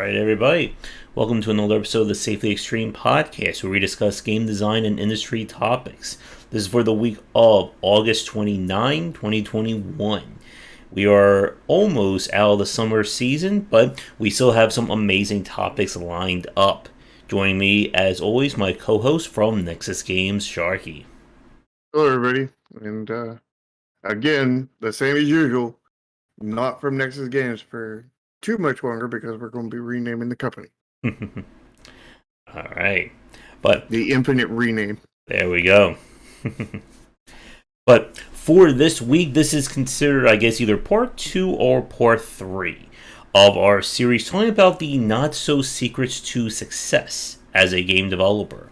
Alright, everybody. Welcome to another episode of the Safely Extreme podcast, where we discuss game design and industry topics. This is for the week of August 29, 2021. We are almost out of the summer season, but we still have some amazing topics lined up. Joining me, as always, my co-host from Nexus Games, Sharky. Hello, everybody. And again, the same as usual, not from Nexus Games for too much longer because we're going to be renaming the company. Alright. But the infinite rename. There we go. But for this week, this is considered, I guess, either part 2 or part 3 of our series talking about the not-so-secrets to success as a game developer.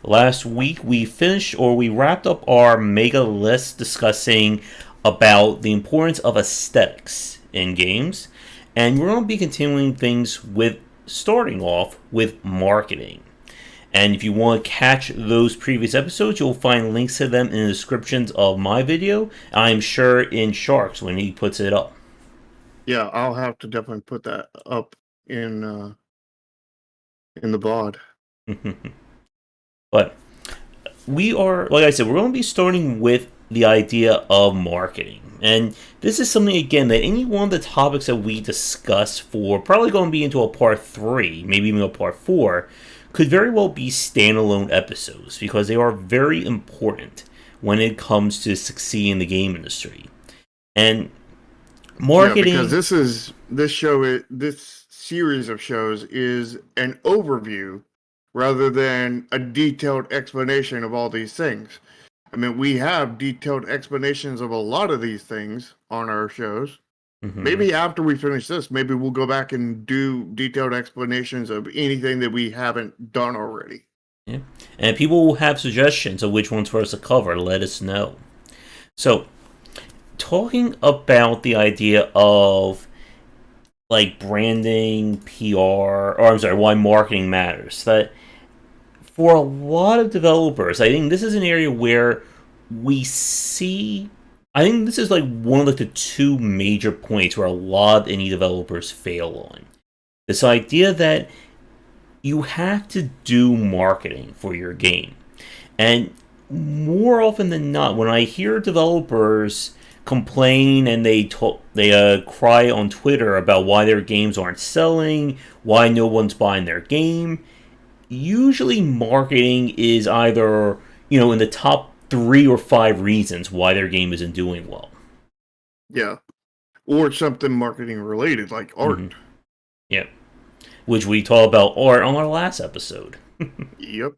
Last week, we wrapped up our mega list discussing about the importance of aesthetics in games, and we're going to be continuing things with starting off with marketing. And if you want to catch those previous episodes, you'll find links to them in the descriptions of my video. I'm sure in Shark's when he puts it up. Yeah, I'll have to definitely put that up in the VOD. But we are, like I said, we're going to be starting with the idea of marketing. And this is something, again, that any one of the topics that we discuss for, probably going to be into a part 3, maybe even a part 4, could very well be standalone episodes, because they are very important when it comes to succeeding in the game industry. And marketing... Yeah, because this series of shows is an overview rather than a detailed explanation of all these things. I mean, we have detailed explanations of a lot of these things on our shows. Mm-hmm. Maybe after we finish this, maybe we'll go back and do detailed explanations of anything that we haven't done already. Yeah. And people will have suggestions of which ones for us to cover. Let us know. So, talking about the idea of like branding, why marketing matters. That for a lot of developers, I think this is an area where we see... I think this is like one of the two major points where a lot of indie developers fail on. This idea that you have to do marketing for your game. And more often than not, when I hear developers complain and they cry on Twitter about why their games aren't selling, why no one's buying their game, usually marketing is either, in the top 3 or 5 reasons why their game isn't doing well. Yeah. Or something marketing related, like art. Mm-hmm. Yeah. Which we talked about art on our last episode. Yep.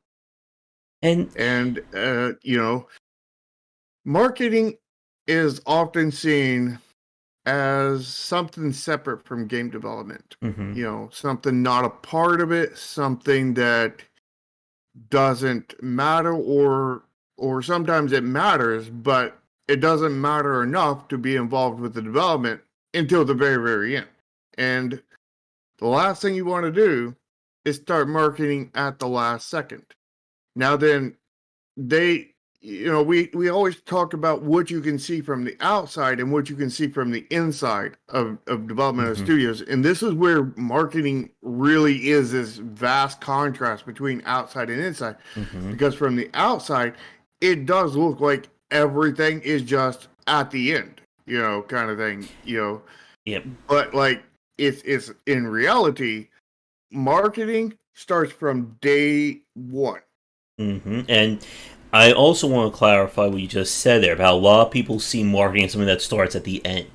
And marketing is often seen as something separate from game development. Mm-hmm. Something not a part of it, something that doesn't matter, or sometimes it matters, but it doesn't matter enough to be involved with the development until the very, very end. And the last thing you want to do is start marketing at the last second. Now then, we always talk about what you can see from the outside and what you can see from the inside of development of studios. And this is where marketing really is this vast contrast between outside and inside. Mm-hmm. Because from the outside, it does look like everything is just at the end, kind of thing, Yep. But like it's in reality, marketing starts from day one. Mm-hmm. And I also want to clarify what you just said there about a lot of people see marketing as something that starts at the end.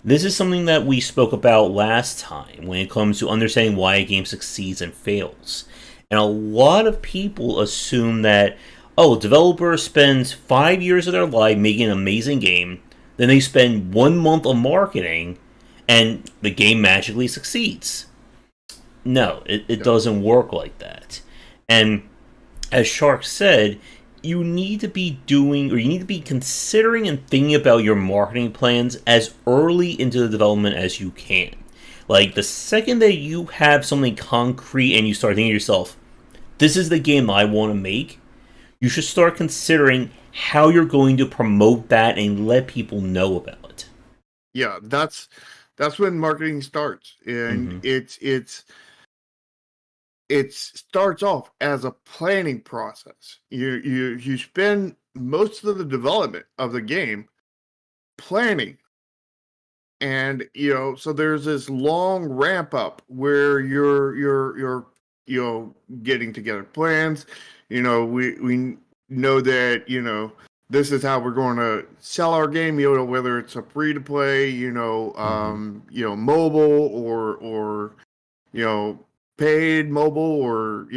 This is something that we spoke about last time when it comes to understanding why a game succeeds and fails. And a lot of people assume that, a developer spends 5 years of their life making an amazing game, then they spend 1 month of marketing, and the game magically succeeds. No, it doesn't work like that. And as Shark said, you need to be considering and thinking about your marketing plans as early into the development as you can. Like, the second that you have something concrete and you start thinking to yourself, this is the game I want to make, you should start considering how you're going to promote that and let people know about it. Yeah, that's when marketing starts, and it's it starts off as a planning process. You spend most of the development of the game planning. And so there's this long ramp up where you're getting together plans. We know that this is how we're going to sell our game. Whether it's a free to play, mobile or paid mobile, or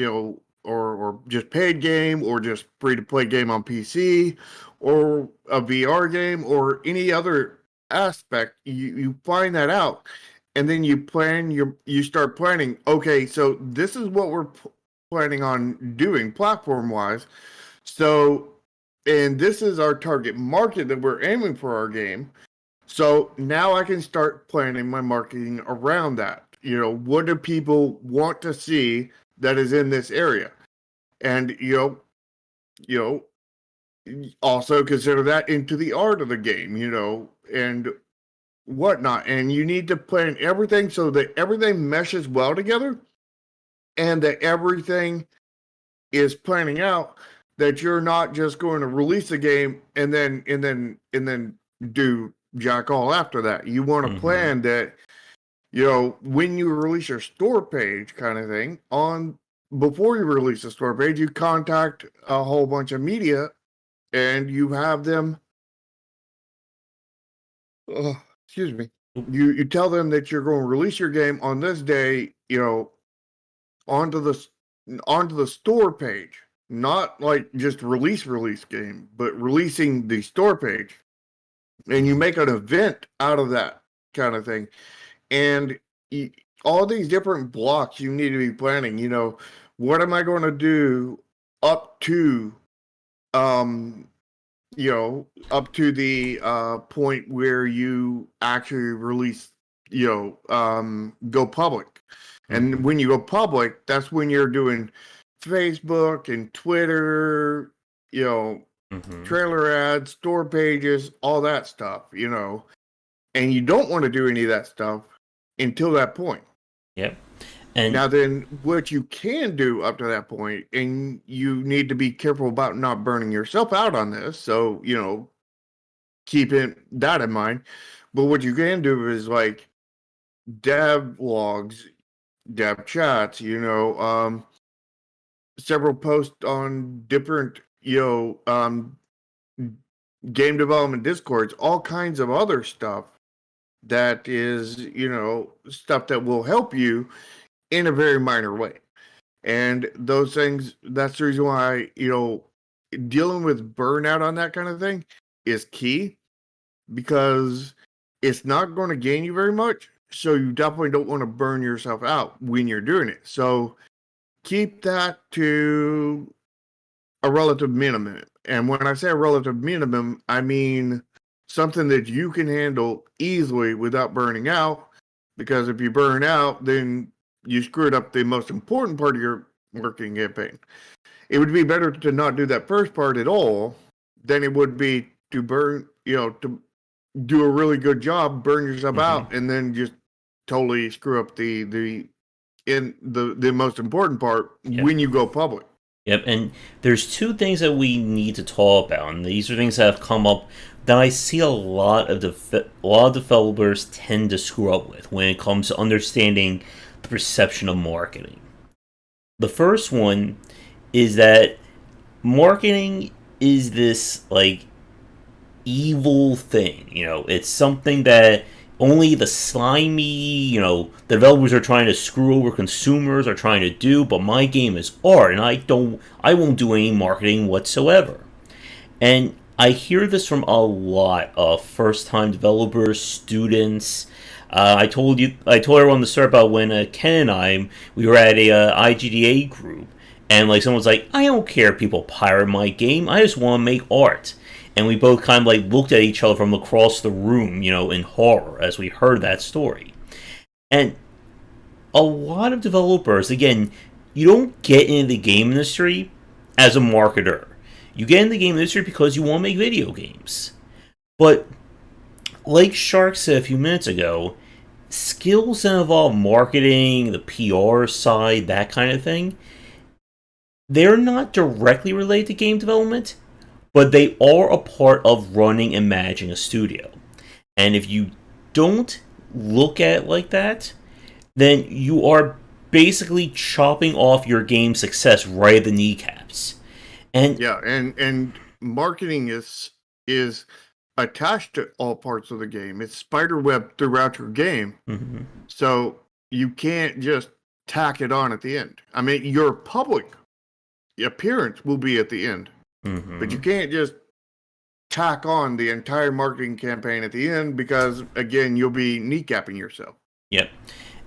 or just paid game, or just free to play game on PC, or a VR game, or any other aspect. You find that out, and then you start planning. Okay, so this is what we're planning on doing platform wise. So, and this is our target market that we're aiming for our game. So now I can start planning my marketing around that. What do people want to see that is in this area? And also consider that into the art of the game, and whatnot. And you need to plan everything so that everything meshes well together, and that everything is planning out, that you're not just going to release a game and then do jack all after that. You want to plan that, when you release your store page kind of thing, before you release the store page, you contact a whole bunch of media and you have them, excuse me, you tell them that you're going to release your game on this day, onto the store page, not like just release game, but releasing the store page. And you make an event out of that kind of thing. And all these different blocks you need to be planning. What am I going to do up to, the point where you actually release, go public. And when you go public, that's when you're doing Facebook and Twitter, trailer ads, store pages, all that stuff, and you don't want to do any of that stuff until that point. Yep. And now then, what you can do up to that point, and you need to be careful about not burning yourself out on this, so keep that in mind. But what you can do is like dev logs, dev chats, several posts on different game development discords, all kinds of other stuff that is stuff that will help you in a very minor way. And those things, that's the reason why dealing with burnout on that kind of thing is key, because it's not going to gain you very much. So you definitely don't want to burn yourself out when you're doing it. So keep that to a relative minimum. And when I say a relative minimum, I mean something that you can handle easily without burning out. Because if you burn out, then you screwed up the most important part of your marketing campaign. It would be better to not do that first part at all than it would be to to do a really good job, burn yourself out, and then just totally screw up the most important part when you go public. Yep, and there's two things that we need to talk about, and these are things that have come up that I see a lot of developers tend to screw up with when it comes to understanding the perception of marketing. The first one is that marketing is this like evil thing. It's something that only the slimy, the developers are trying to screw over consumers are trying to do, but my game is art, and I won't do any marketing whatsoever. And I hear this from a lot of first-time developers, students. I told everyone to start about when Ken and I, we were at a IGDA group, and like someone's like, I don't care if people pirate my game, I just want to make art. And we both kind of like looked at each other from across the room, in horror as we heard that story. And a lot of developers, again, you don't get into the game industry as a marketer. You get in the game industry because you want to make video games. But like Shark said a few minutes ago, skills that involve marketing, the PR side, that kind of thing, they're not directly related to game development, but they are a part of running and managing a studio. And if you don't look at it like that, then you are basically chopping off your game's success right at the kneecaps. And Yeah, and marketing is attached to all parts of the game. It's spiderweb throughout your game. mhm, So you can't just tack it on at the end. I mean, your public appearance will be at the end, but you mhm, can't just tack on the entire marketing campaign at the end because, again, you'll be kneecapping yourself. yep.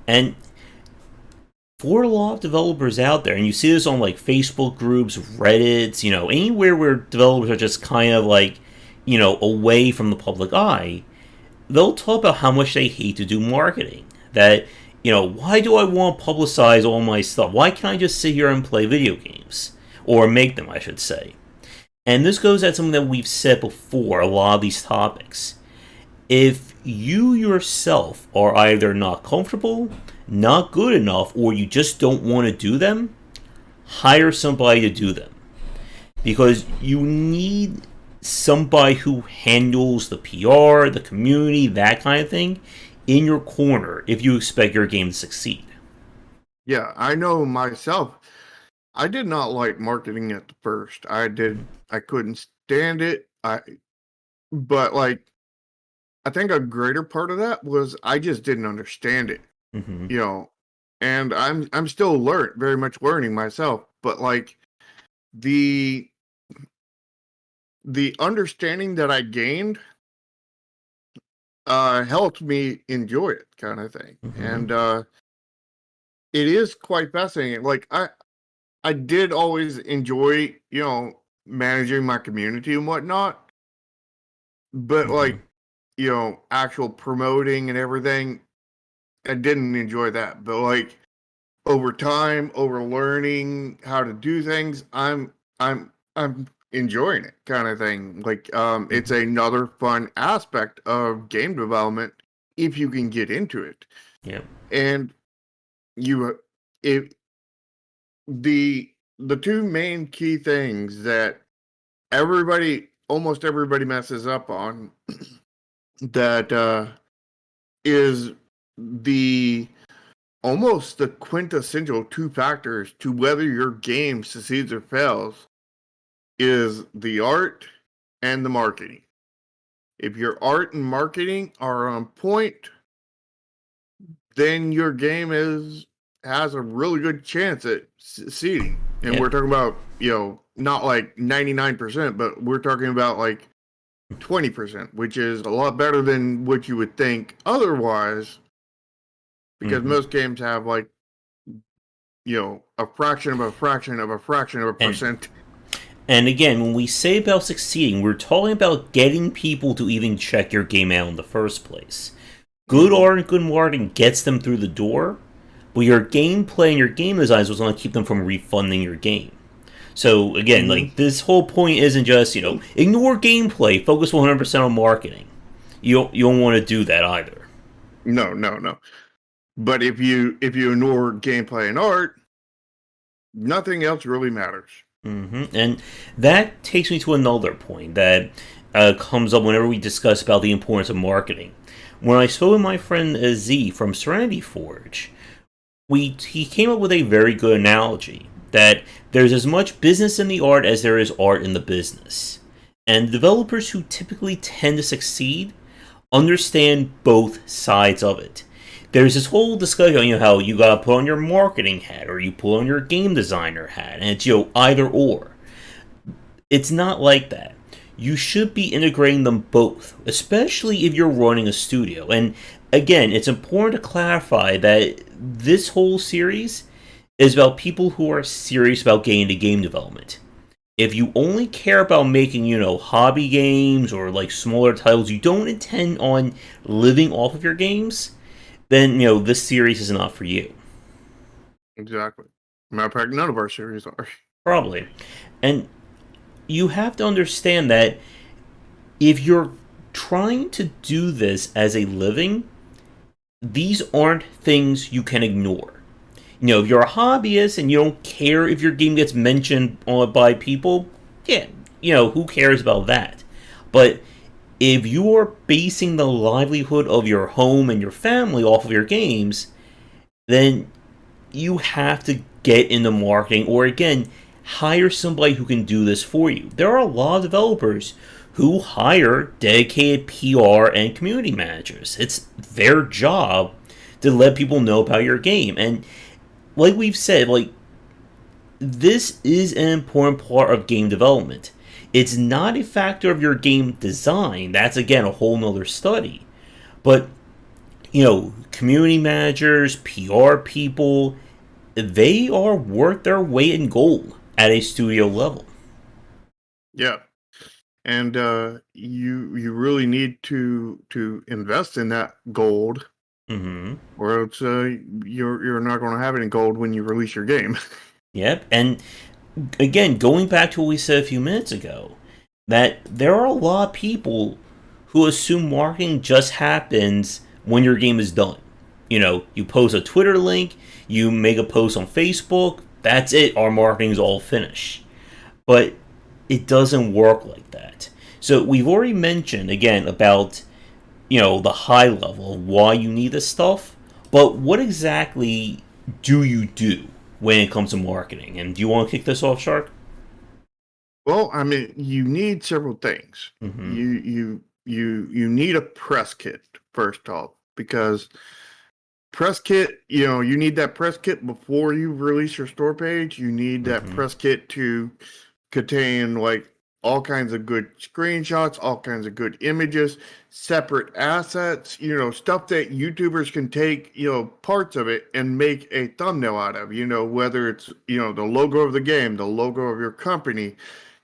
And for a lot of developers out there, and you see this on like Facebook groups, Reddits, anywhere where developers are just kind of like, away from the public eye, they'll talk about how much they hate to do marketing. That, why do I want to publicize all my stuff? Why can't I just sit here and play video games? Or make them, I should say. And this goes at something that we've said before, a lot of these topics. If you yourself are either not comfortable, not good enough, or you just don't want to do them, hire somebody to do them. Because you need somebody who handles the PR, the community, that kind of thing, in your corner if you expect your game to succeed. Yeah, I know myself. I did not like marketing at the first. I couldn't stand it. But like I think a greater part of that was I just didn't understand it, Mm-hmm. you know. And I'm still very much learning myself, but like the the understanding that I gained helped me enjoy it kind of thing. Mm-hmm. And it is quite fascinating. Like I did always enjoy, managing my community and whatnot, but Mm-hmm. like, actual promoting and everything, I didn't enjoy that. But like over time, over learning how to do things, I'm enjoying it kind of thing. Like it's Mm-hmm. another fun aspect of game development if you can get into it. Yep. And you if the two main key things that almost everybody messes up on that is the almost the quintessential two factors to whether your game succeeds or fails is the art and the marketing. If your art and marketing are on point, then your game has a really good chance at succeeding. And Yep. we're talking about, not like 99%, but we're talking about like 20%, which is a lot better than what you would think otherwise, because Mm-hmm. most games have like, a fraction of a fraction of a fraction of a And percent. and again, when we say about succeeding, we're talking about getting people to even check your game out in the first place. Good Mm-hmm. art and good marketing gets them through the door, but your gameplay and your game design is what's going to keep them from refunding your game. So again, Mm-hmm. like this whole point isn't just ignore gameplay, focus 100% on marketing. You don't want to do that either. No, no, no. But if you ignore gameplay and art, nothing else really matters. And that takes me to another point that comes up whenever we discuss about the importance of marketing. When I spoke with my friend Z from Serenity Forge, he came up with a very good analogy that there's as much business in the art as there is art in the business. And developers who typically tend to succeed understand both sides of it. There's this whole discussion, how you gotta put on your marketing hat or you put on your game designer hat, and it's either or. It's not like that. You should be integrating them both, especially if you're running a studio. And again, it's important to clarify that this whole series is about people who are serious about getting into game development. If you only care about making, hobby games or like smaller titles, you don't intend on living off of your games, then, this series is not for you. Exactly. Matter of fact, none of our series are. Probably. And you have to understand that if you're trying to do this as a living, these aren't things you can ignore. If you're a hobbyist and you don't care if your game gets mentioned by people, yeah, who cares about that? But if you are basing the livelihood of your home and your family off of your games, then you have to get into marketing or, again, hire somebody who can do this for you. There are a lot of developers who hire dedicated PR and community managers. It's their job to let people know about your game. And like we've said, this is an important part of game development. It's not a factor of your game design. That's, again, a whole nother study. But, community managers, PR people, they are worth their weight in gold at a studio level. Yeah. And you really need to invest in that gold, or else you're not going to have any gold when you release your game. Yep, and again, going back to what we said a few minutes ago, that there are a lot of people who assume marketing just happens when your game is done. You post a Twitter link, you make a post on Facebook, that's it, our marketing's all finished. But it doesn't work like that. So we've already mentioned, again, about, the high level of why you need this stuff, but what exactly do you do when it comes to marketing? And do you want to kick this off, Shark? Well, I mean, you need several things. You need a press kit first off, because press kit, you need that press kit before you release your store page. You need that press kit to contain all kinds of good screenshots, all kinds of good images, separate assets, stuff that YouTubers can take, parts of it and make a thumbnail out of, whether it's, the logo of the game, the logo of your company,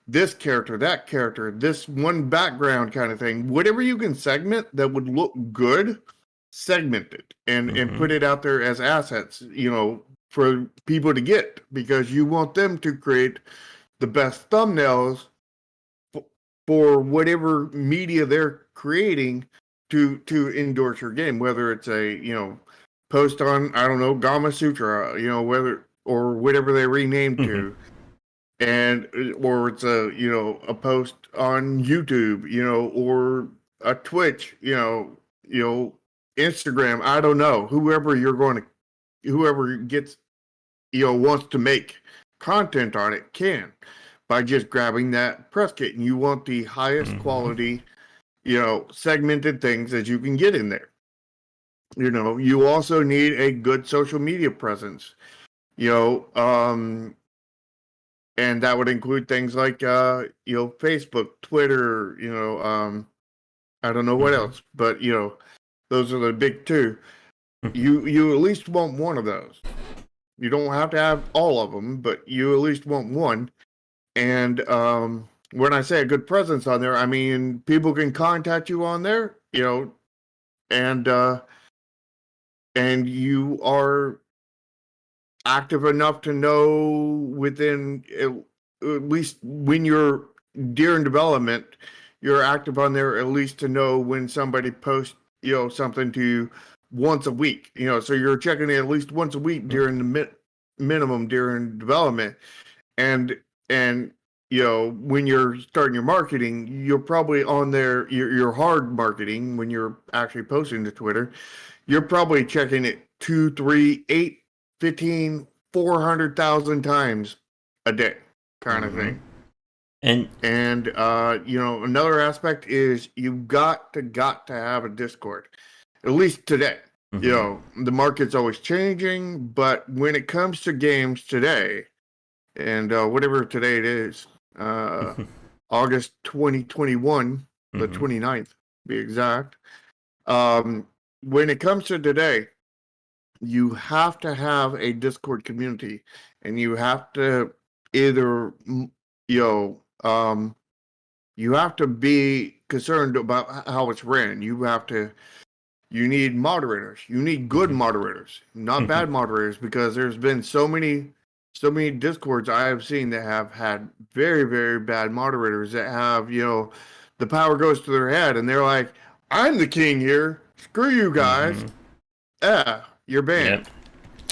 this character, that character, this one background kind of thing. Whatever you can segment that would look good, segment it and put it out there as assets, for people to get, because you want them to create the best thumbnails for whatever media they're creating to endorse your game, whether it's a post on, I don't know, Gama Sutra, whether, or whatever they renamed to, and or it's a post on YouTube, or a Twitch, Instagram, I don't know, whoever gets wants to make content on it can, by just grabbing that press kit. And you want the highest quality, segmented things that you can get in there. You also need a good social media presence, and that would include things like, Facebook, Twitter, I don't know what else, but, those are the big two. You at least want one of those. You don't have to have all of them, but you at least want one. And when I say a good presence on there, I mean people can contact you on there, and you are active enough to know within at least when you're during development, you're active on there at least to know when somebody posts, something to you once a week, so you're checking it at least once a week during the minimum during development. And when you're starting your marketing, you're probably on there, your hard marketing, when you're actually posting to Twitter, you're probably checking it 2, 3, 8, 15, 400,000 times a day, kind of thing. And another aspect is you've got to have a Discord, at least today. The market's always changing, but when it comes to games today, and whatever today it is, August 2021, the 29th, to be exact. When it comes to today, you have to have a Discord community, and you have to either, you have to be concerned about how it's ran. You need moderators. You need good moderators, not bad moderators, because there's been so many Discords I have seen that have had very, very bad moderators that have, the power goes to their head and they're like, I'm the king here. Screw you guys. you're banned. Yep.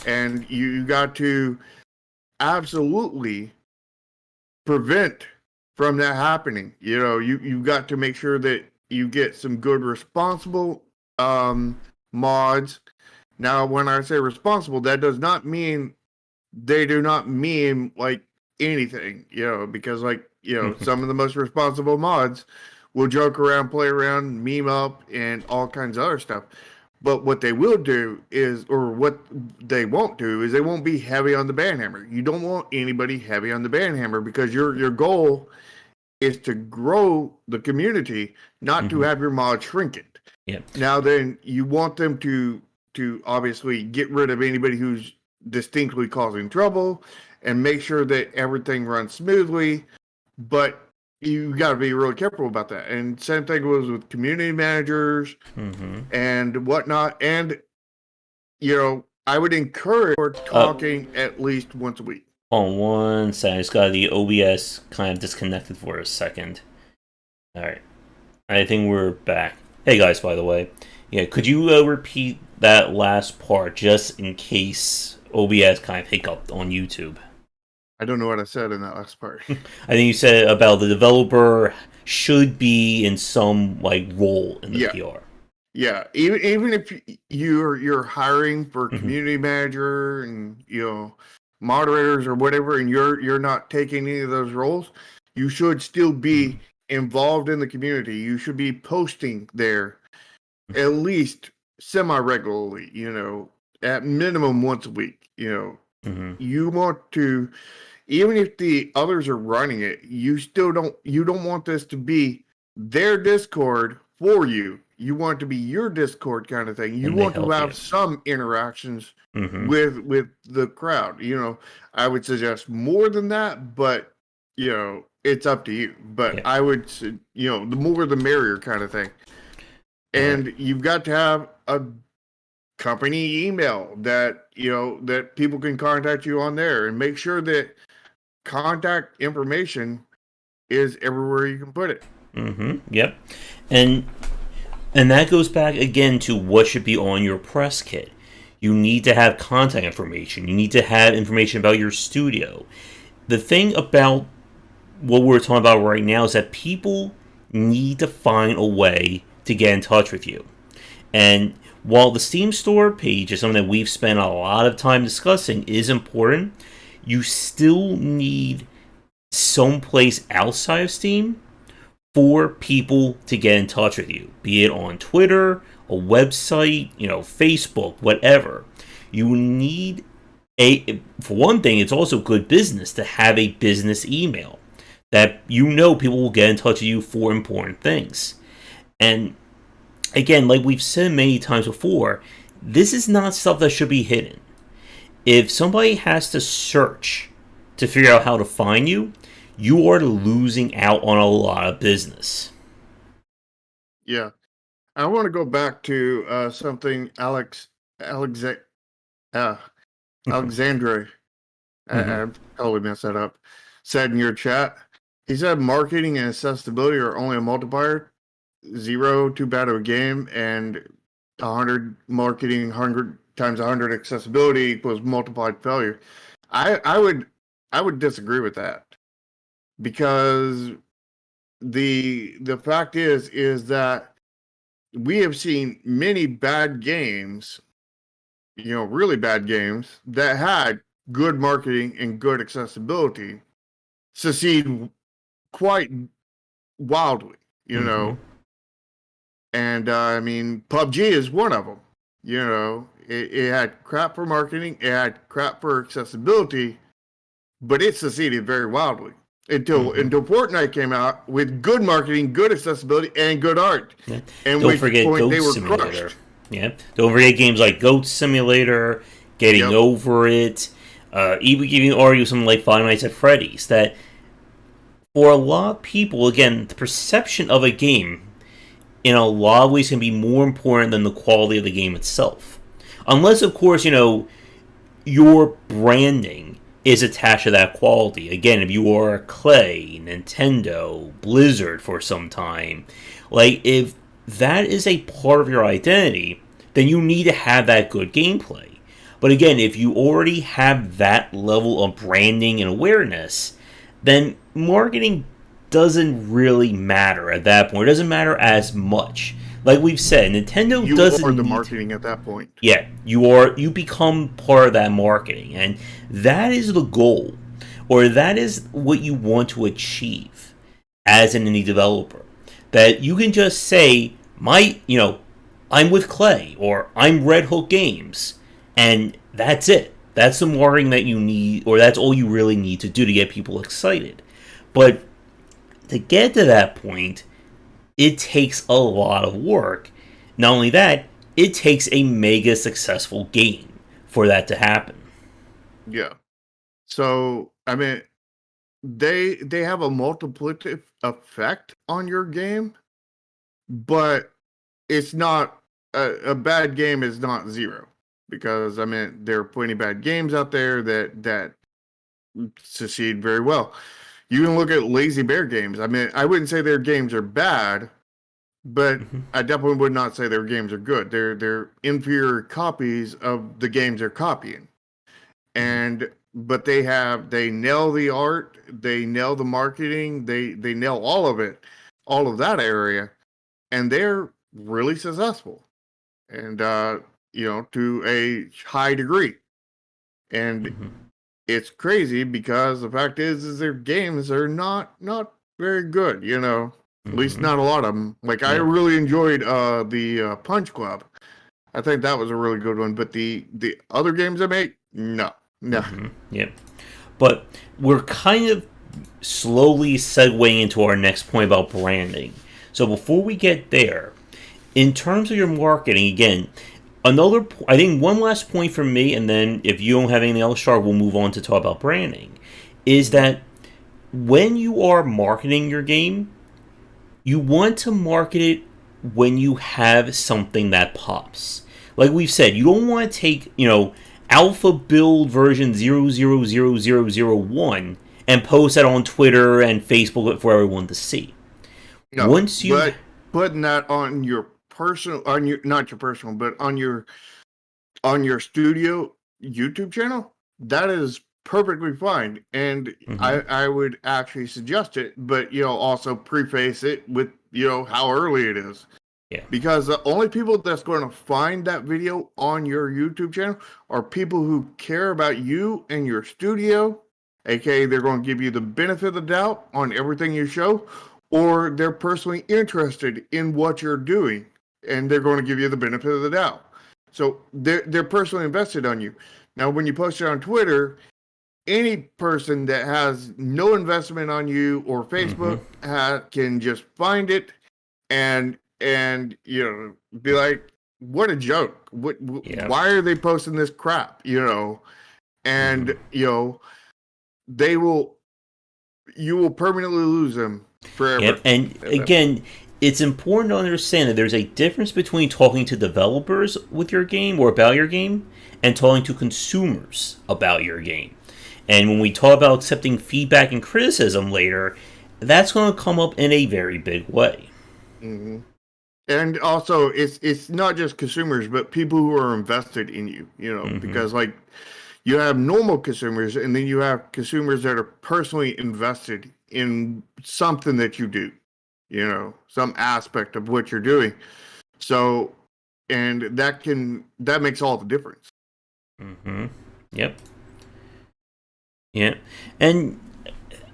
And you got to absolutely prevent from that happening. You got to make sure that you get some good responsible mods. Now, when I say responsible, that does not mean they do not mean like anything, because some of the most responsible mods will joke around, play around, meme up, and all kinds of other stuff. But what they will do is, or what they won't do is, they won't be heavy on the ban hammer. You don't want anybody heavy on the ban hammer, because your goal is to grow the community, not to have your mod shrink it. Yep. Now then, you want them to obviously get rid of anybody who's distinctly causing trouble and make sure that everything runs smoothly. But you got to be really careful about that. And same thing was with community managers and whatnot. And, I would encourage talking at least once a week. On one second, I just got the OBS kind of disconnected for a second. Alright. I think we're back. Hey guys, by the way. Yeah, could you repeat that last part just in case OBS kind of hiccuped on YouTube? I don't know what I said in that last part. I think you said about the developer should be in some role in the PR. Yeah, even if you're hiring for community manager and moderators or whatever, and you're not taking any of those roles, you should still be involved in the community. You should be posting there at least semi-regularly, at minimum once a week. You want to, even if the others are running it, you don't want this to be their Discord for you. You want it to be your Discord kind of thing. You want to have some interactions with the crowd. I would suggest more than that, but it's up to you. But I would say, the more the merrier kind of thing. And you've got to have a company email that that people can contact you on there, and make sure that contact information is everywhere you can put it. Yep. And that goes back again to what should be on your press kit. You need to have contact information. You need to have information about your studio. The thing about what we're talking about right now is that people need to find a way to get in touch with you. And while the Steam store page is something that we've spent a lot of time discussing is important, you still need some place outside of Steam for people to get in touch with you, be it on Twitter, a website, Facebook, whatever. You need for one thing, it's also good business to have a business email that people will get in touch with you for important things. And again, like we've said many times before, this is not stuff that should be hidden. If somebody has to search to figure out how to find you, you are losing out on a lot of business. Yeah. I want to go back to something Alexandre, I totally messed that up, said in your chat. He said marketing and accessibility are only a multiplier. 0, too bad of a game, and 100 marketing, 100 times 100 accessibility equals multiplied failure. I would disagree with that, because the fact is that we have seen many bad games, really bad games that had good marketing and good accessibility succeed quite wildly, And PUBG is one of them. It had crap for marketing, it had crap for accessibility, but it succeeded very wildly until Fortnite came out with good marketing, good accessibility, and good art. Yeah. And don't forget Goat Simulator. Crushed. Yeah, don't forget games like Goat Simulator, Getting Over It. Even argue something like Five Nights at Freddy's. That for a lot of people, again, the perception of a game in a lot of ways can be more important than the quality of the game itself. Unless, of course, your branding is attached to that quality. Again, if you are Clay, Nintendo, Blizzard for some time, if that is a part of your identity, then you need to have that good gameplay. But again, if you already have that level of branding and awareness, then marketing doesn't really matter at that point. It doesn't matter as much. Like we've said, Nintendo You doesn't are the need marketing at that point. Yeah, you become part of that marketing, and that is the goal, or that is what you want to achieve as an indie developer. That you can just say, I'm with Clay, or I'm Red Hook Games, and that's it. That's the marketing that you need, or that's all you really need to do to get people excited. But to get to that point, it takes a lot of work. Not only that, it takes a mega successful game for that to happen. Yeah. So, I mean, they have a multiplicative effect on your game, but it's not a bad game is not zero, because I mean there are plenty of bad games out there that succeed very well. You can look at Lazy Bear games. I mean, I wouldn't say their games are bad, but I definitely would not say their games are good. They're inferior copies of the games they're copying. And but they nail the art, they nail the marketing, they nail all of it, all of that area, and they're really successful. And to a high degree. And it's crazy because the fact is their games are not very good, At least not a lot of them. Like, I really enjoyed the Punch Club. I think that was a really good one. But the other games they make, no. Yep. But we're kind of slowly segueing into our next point about branding. So before we get there, in terms of your marketing, again, I think one last point for me, and then if you don't have anything else, Char, we'll move on to talk about branding, is that when you are marketing your game, you want to market it when you have something that pops. Like we've said, you don't want to take, alpha build version 0000001 and post that on Twitter and Facebook for everyone to see. No, once you putting that on your personal, not your personal, but on your studio YouTube channel, that is perfectly fine. And I would actually suggest it, but also preface it with how early it is. Yeah. Because the only people that's going to find that video on your YouTube channel are people who care about you and your studio, aka they're going to give you the benefit of the doubt on everything you show, or they're personally interested in what you're doing, and they're going to give you the benefit of the doubt. So they're personally invested on you. Now, when you post it on Twitter, any person that has no investment on you or Facebook can just find it and be like, what a joke. Why are they posting this crap? And you will permanently lose them forever. Yep. And again, it's important to understand that there's a difference between talking to developers with your game or about your game and talking to consumers about your game. And when we talk about accepting feedback and criticism later, that's going to come up in a very big way. And also, it's not just consumers, but people who are invested in you, because like you have normal consumers, and then you have consumers that are personally invested in something that you do, some aspect of what you're doing. So, and that makes all the difference. Yep. Yeah. And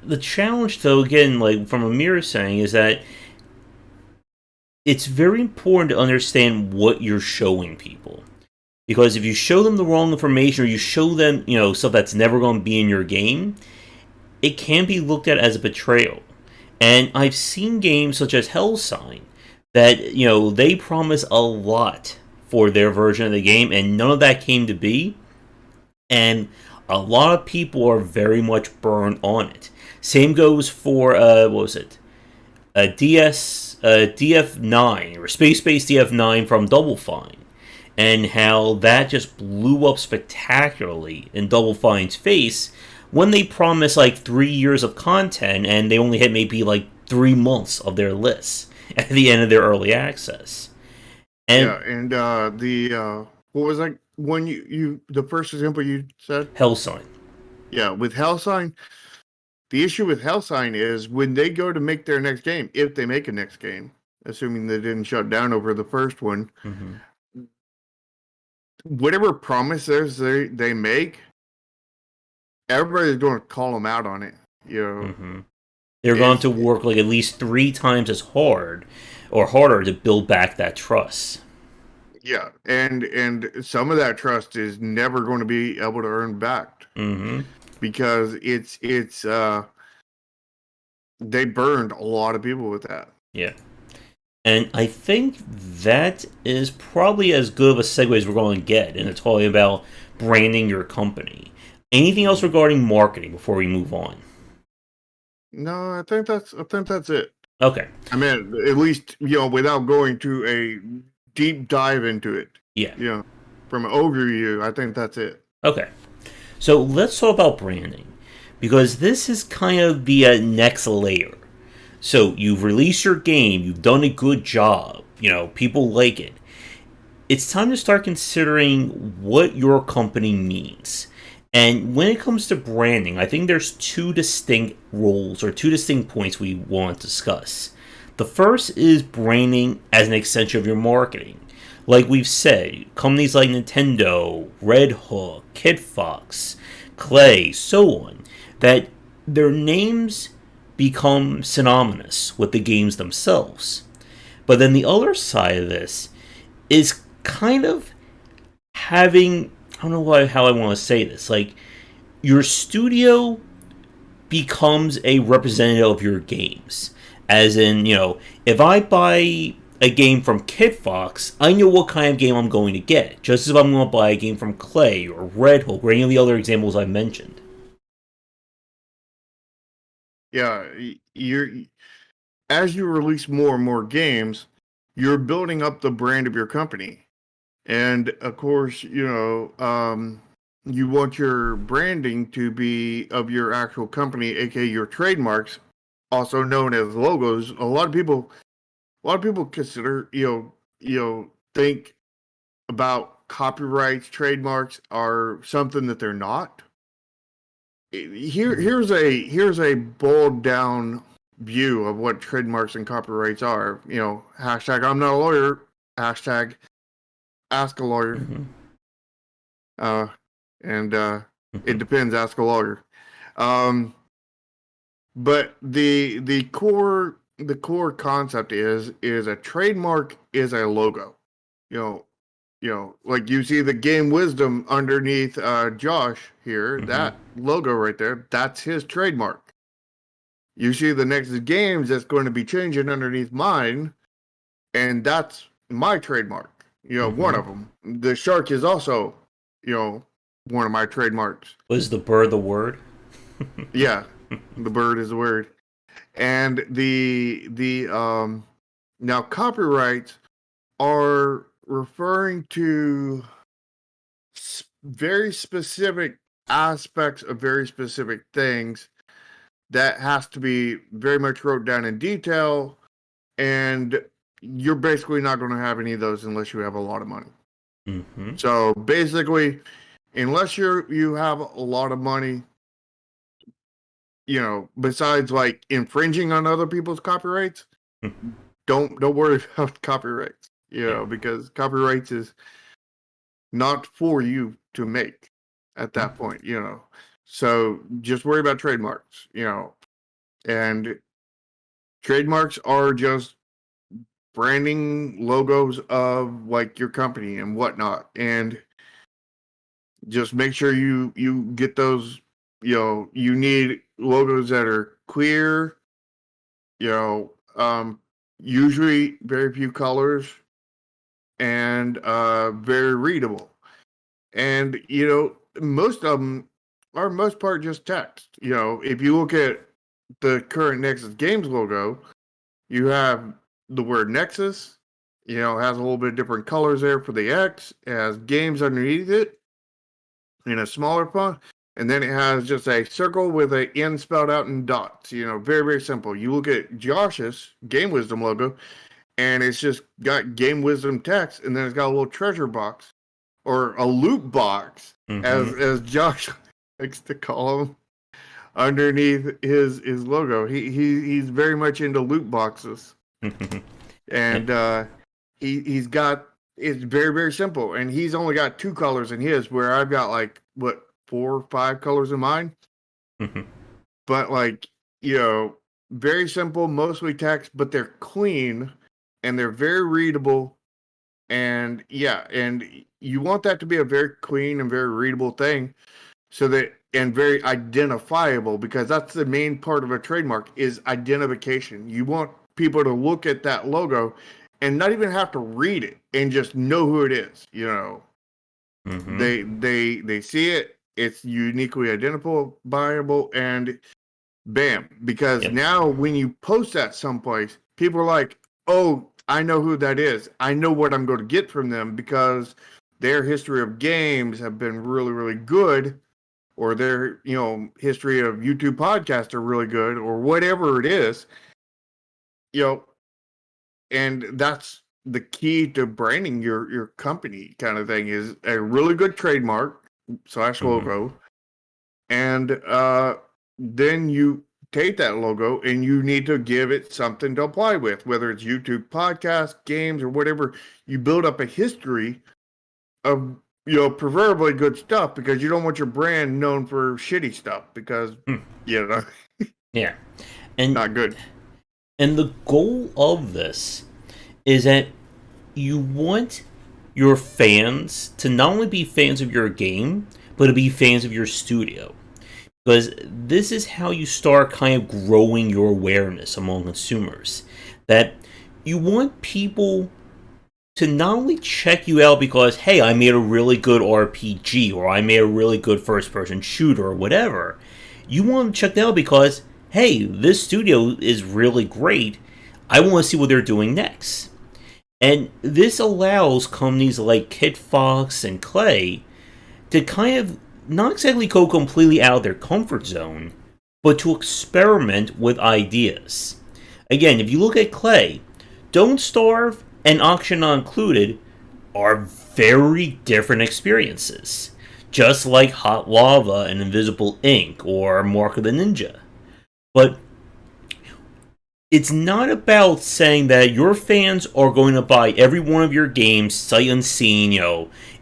the challenge, though, again, like from Amir saying, is that it's very important to understand what you're showing people. Because if you show them the wrong information, or you show them, stuff that's never going to be in your game, it can be looked at as a betrayal. And I've seen games such as Hellsign that, they promise a lot for their version of the game, and none of that came to be. And a lot of people are very much burned on it. Same goes for, DF9, or Space-Based DF9 from Double Fine, and how that just blew up spectacularly in Double Fine's face when they promised like 3 years of content and they only had maybe like 3 months of their lists at the end of their early access. And Yeah, and what was that one you the first example you said? Hell Sign. Yeah, with Hellsign, the issue with Hellsign is when they go to make their next game, if they make a next game, assuming they didn't shut down over the first one, Mm-hmm. whatever promises they make, everybody's going to call them out on it. You know, Mm-hmm. They're going it's to work like at least 3 times as hard or harder to build back that trust. yeah, and some of that trust is never going to be able to earn back Mm-hmm. because it's they burned a lot of people with that. Yeah. And I think that is probably as good of a segue as we're going to get into talking about branding your company. Anything else regarding marketing before we move on? No, I think that's it. Okay. I mean, at least without going to a deep dive into it. Yeah. From an overview, I think that's it. Okay. So let's talk about branding because this is kind of the next layer. So you've released your game, you've done a good job, people like it. It's time to start considering what your company means. And when it comes to branding, I think there's 2 distinct roles or 2 distinct points we want to discuss. The first is branding as an extension of your marketing. Like we've said, companies like Nintendo, Red Hook, Kid Fox, Clay, so on, that their names become synonymous with the games themselves. But then the other side of this is kind of having, I don't know how I want to say this, like your studio becomes a representative of your games. As in, if I buy a game from Kid Fox, I know what kind of game I'm going to get. Just as if I'm going to buy a game from Clay or Red Hook or any of the other examples I mentioned. Yeah, you're as you release more and more games, you're building up the brand of your company. And of course, you want your branding to be of your actual company, aka your trademarks, also known as logos. A lot of people consider, think about copyrights, trademarks are something that they're not. Here's a boiled down view of what trademarks and copyrights are. Hashtag I'm not a lawyer. Hashtag ask a lawyer. Mm-hmm. Uh, and it Mm-hmm. depends. Ask a lawyer. Um, but the core concept is a trademark is a logo. You know, like you see the game wisdom underneath Josh here. Mm-hmm. That logo right there, that's his trademark. You see the next games that's going to be changing underneath mine, and that's my trademark. One Mm-hmm. of them. The shark is also, you know, one of my trademarks. Was the bird the word? Yeah, the bird is the word. And the now copyrights are referring to very specific aspects of very specific things that has to be very much wrote down in detail, and you're basically not going to have any of those unless you have a lot of money. Mm-hmm. So basically, unless you have a lot of money, besides like infringing on other people's copyrights, don't worry about copyrights. Yeah. Because copyrights is not for you to make at that point. So just worry about trademarks. And trademarks are just branding logos of like your company and whatnot, and just make sure you get those. You need logos that are clear. You know, um, Usually very few colors and very readable. And most of them are most part just text. If you look at the current Nexus Games logo, you have the word Nexus. Has a little bit different colors there for the X. It has games underneath it in a smaller font. And then it has just a circle with a N spelled out in dots. Very, very simple. You look at Josh's Game Wisdom logo, and it's just got game wisdom text, and then it's got a little treasure box or a loot box, as Josh likes to call them, underneath his logo. He's very much into loot boxes, and he's got, it's very, very simple, and he's only got 2 colors in his, where I've got like 4 or 5 colors in mine. But like, very simple, mostly text, but they're clean and they're very readable. And and you want that to be a very clean and very readable thing, so that, and very identifiable, because that's the main part of a trademark, is identification. You want people to look at that logo and not even have to read it and just know who it is. They see it, it's uniquely identifiable, and bam. Because now when you post that someplace, people are like, oh, I know who that is. I know what I'm going to get from them, because their history of games have been really, really good, or their, history of YouTube podcasts are really good, or whatever it is. And that's the key to branding your company, kind of thing, is a really good trademark / logo. And then you take that logo and you need to give it something to apply with, whether it's YouTube podcasts, games, or whatever. You build up a history of, preferably good stuff, because you don't want your brand known for shitty stuff, because yeah, and not good. And the goal of this is that you want your fans to not only be fans of your game, but to be fans of your studio. Because this is how you start kind of growing your awareness among consumers. That you want people to not only check you out because, hey, I made a really good RPG, or I made a really good first-person shooter, or whatever. You want them to check them out because, hey, this studio is really great. I want to see what they're doing next. And this allows companies like Kit Fox and Clay to kind of not exactly go completely out of their comfort zone, but to experiment with ideas. Again, if you look at Clay, Don't Starve and Auction Not Included are very different experiences. Just like Hot Lava and Invisible Ink or Mark of the Ninja. But it's not about saying that your fans are going to buy every one of your games sight unseen.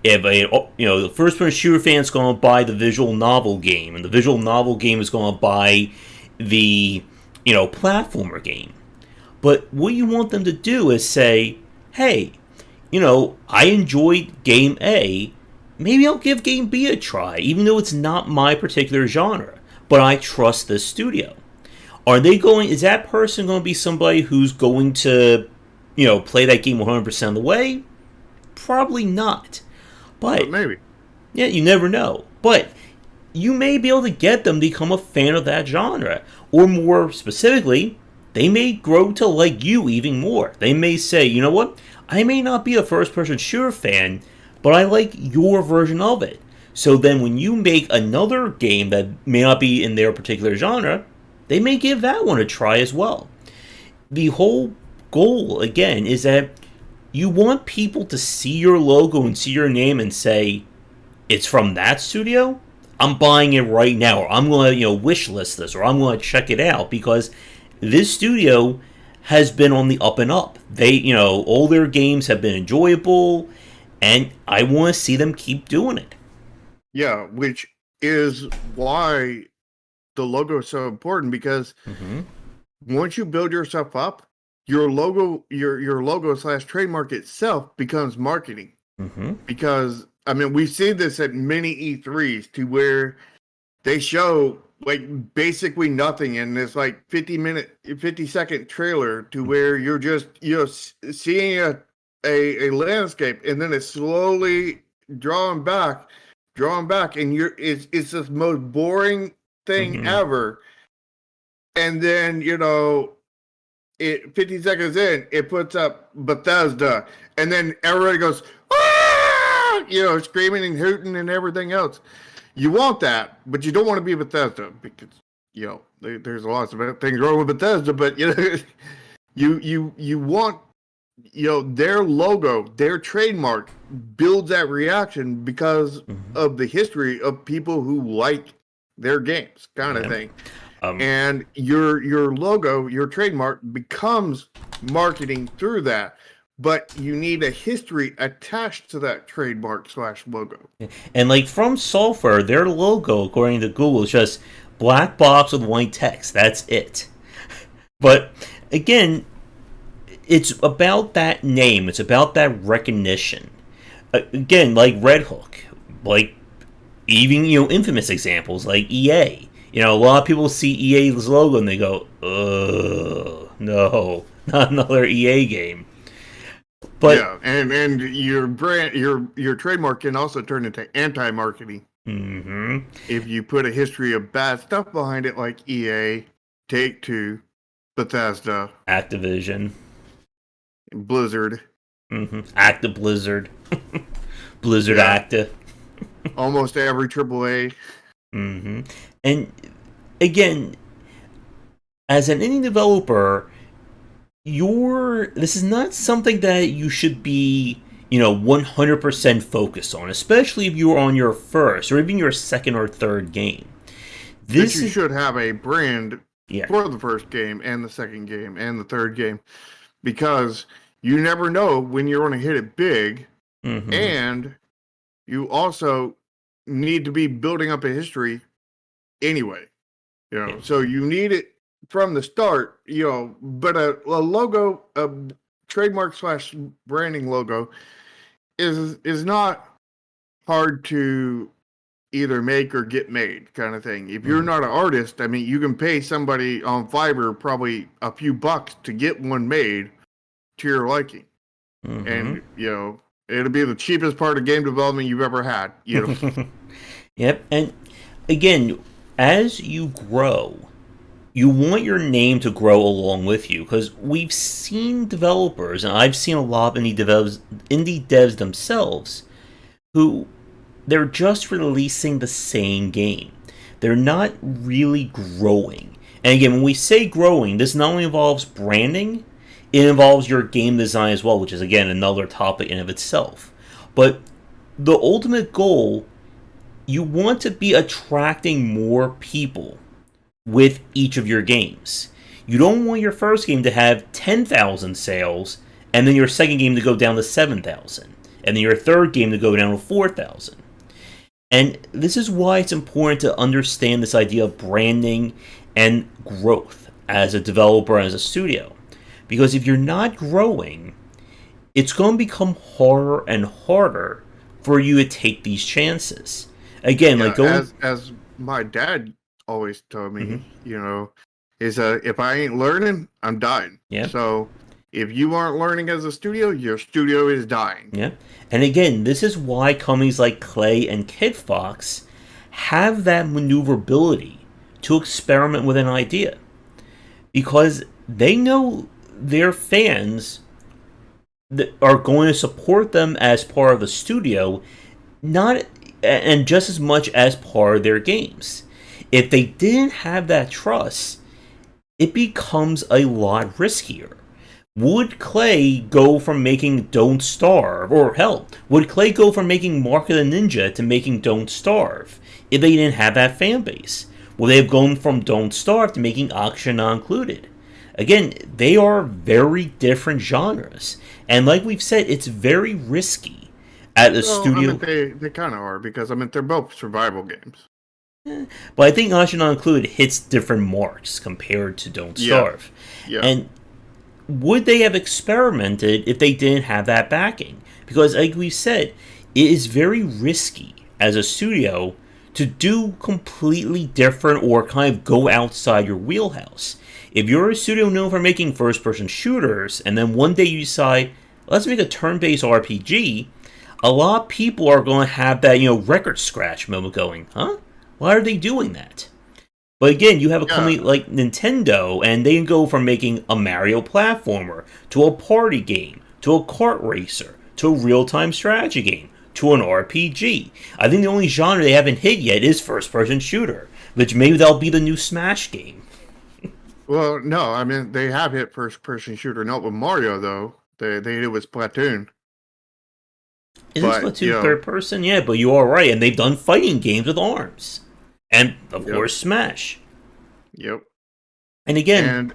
If the first-person shooter fan is going to buy the visual novel game, and the visual novel game is going to buy the platformer game. But what you want them to do is say, hey, I enjoyed game A. Maybe I'll give game B a try, even though it's not my particular genre. But I trust this studio. Is that person going to be somebody who's going to, play that game 100% of the way? Probably not. But maybe. Yeah, you never know. But you may be able to get them to become a fan of that genre. Or more specifically, they may grow to like you even more. They may say, you know what? I may not be a first-person shooter fan, but I like your version of it. So then when you make another game that may not be in their particular genre, they may give that one a try as well. The whole goal, again, is that you want people to see your logo and see your name and say, it's from that studio? I'm buying it right now, or I'm going to, wish list this, or I'm going to check it out, because this studio has been on the up and up. They, all their games have been enjoyable, and I want to see them keep doing it. Yeah, which is why the logo is so important, because once you build yourself up, your logo / trademark itself becomes marketing. Because we see this at many E3s, to where they show like basically nothing, and it's like 50-second trailer, to where you're just seeing a landscape, and then it's slowly drawing back, and it's the most boring thing ever. And then 50 seconds in, it puts up Bethesda, and then everybody goes, ah! Screaming and hooting and everything else. You want that, but you don't want to be Bethesda, because there's lots of things wrong with Bethesda. But you want their logo, their trademark builds that reaction because of the history of people who like their games, kind of thing. And your logo, your trademark becomes marketing through that, but you need a history attached to that trademark / logo. And like From Software, their logo, according to Google, is just black box with white text. That's it. But again, it's about that name. It's about that recognition. Again, like Red Hook, like even infamous examples like EA. A lot of people see EA's logo and they go, "Ugh, no, not another EA game." But yeah, and your brand, your trademark can also turn into anti-marketing. If you put a history of bad stuff behind it, like EA, Take-Two, Bethesda, Activision, Blizzard, Acta Blizzard, Blizzard Acta, almost every AAA. And again, as an indie developer, this is not something that you should be 100% focused on, especially if you're on your first or even your second or third game. You should have a brand for the first game and the second game and the third game, because you never know when you're going to hit it big, and you also need to be building up a history anyway. So you need it from the start, but a logo, a trademark / branding logo is not hard to either make or get made, kind of thing. If you're not an artist, I mean, you can pay somebody on Fiverr probably a few bucks to get one made to your liking. And, it'll be the cheapest part of game development you've ever had. Yep. And again, as you grow, you want your name to grow along with you, because we've seen developers, and I've seen a lot of indie devs themselves, who they're just releasing the same game. They're not really growing. And again, when we say growing, this not only involves branding, it involves your game design as well, which is again another topic in of itself. But the ultimate goal, you want to be attracting more people with each of your games. You don't want your first game to have 10,000 sales, and then your second game to go down to 7,000, and then your third game to go down to 4,000. And this is why it's important to understand this idea of branding and growth as a developer, as a studio. Because if you're not growing, it's going to become harder and harder for you to take these chances. Again, as my dad always told me, is if I ain't learning, I'm dying. Yeah. So if you aren't learning as a studio, your studio is dying. Yeah. And again, this is why companies like Clay and Kid Fox have that maneuverability to experiment with an idea. Because they know their fans that are going to support them as part of the studio, and just as much as part of their games. If they didn't have that trust, it becomes a lot riskier. Would Clay go from making Don't Starve, or hell, would Clay go from making Mark of the Ninja to making Don't Starve if they didn't have that fan base? Would they have gone from Don't Starve to making Oxygen Not Included? Again, they are very different genres. And like we've said, it's very risky at a studio. I mean, they kind of are, because they're both survival games. But I think Oxygen Not Included hits different marks compared to Don't Starve. Yeah. And would they have experimented if they didn't have that backing? Because like we said, it is very risky as a studio to do completely different or kind of go outside your wheelhouse. If you're a studio known for making first-person shooters, and then one day you decide, let's make a turn-based RPG, a lot of people are going to have that, record scratch moment going, huh? Why are they doing that? But again, you have a company like Nintendo, and they can go from making a Mario platformer, to a party game, to a kart racer, to a real-time strategy game, to an RPG. I think the only genre they haven't hit yet is first-person shooter, which maybe that'll be the new Smash game. Well, no, they have hit first-person shooter, not with Mario, though. They did it with Splatoon. Isn't But, Splatoon third person? Yeah, but you are right, and they've done fighting games with arms, and of yep, course Smash. yep. And again, And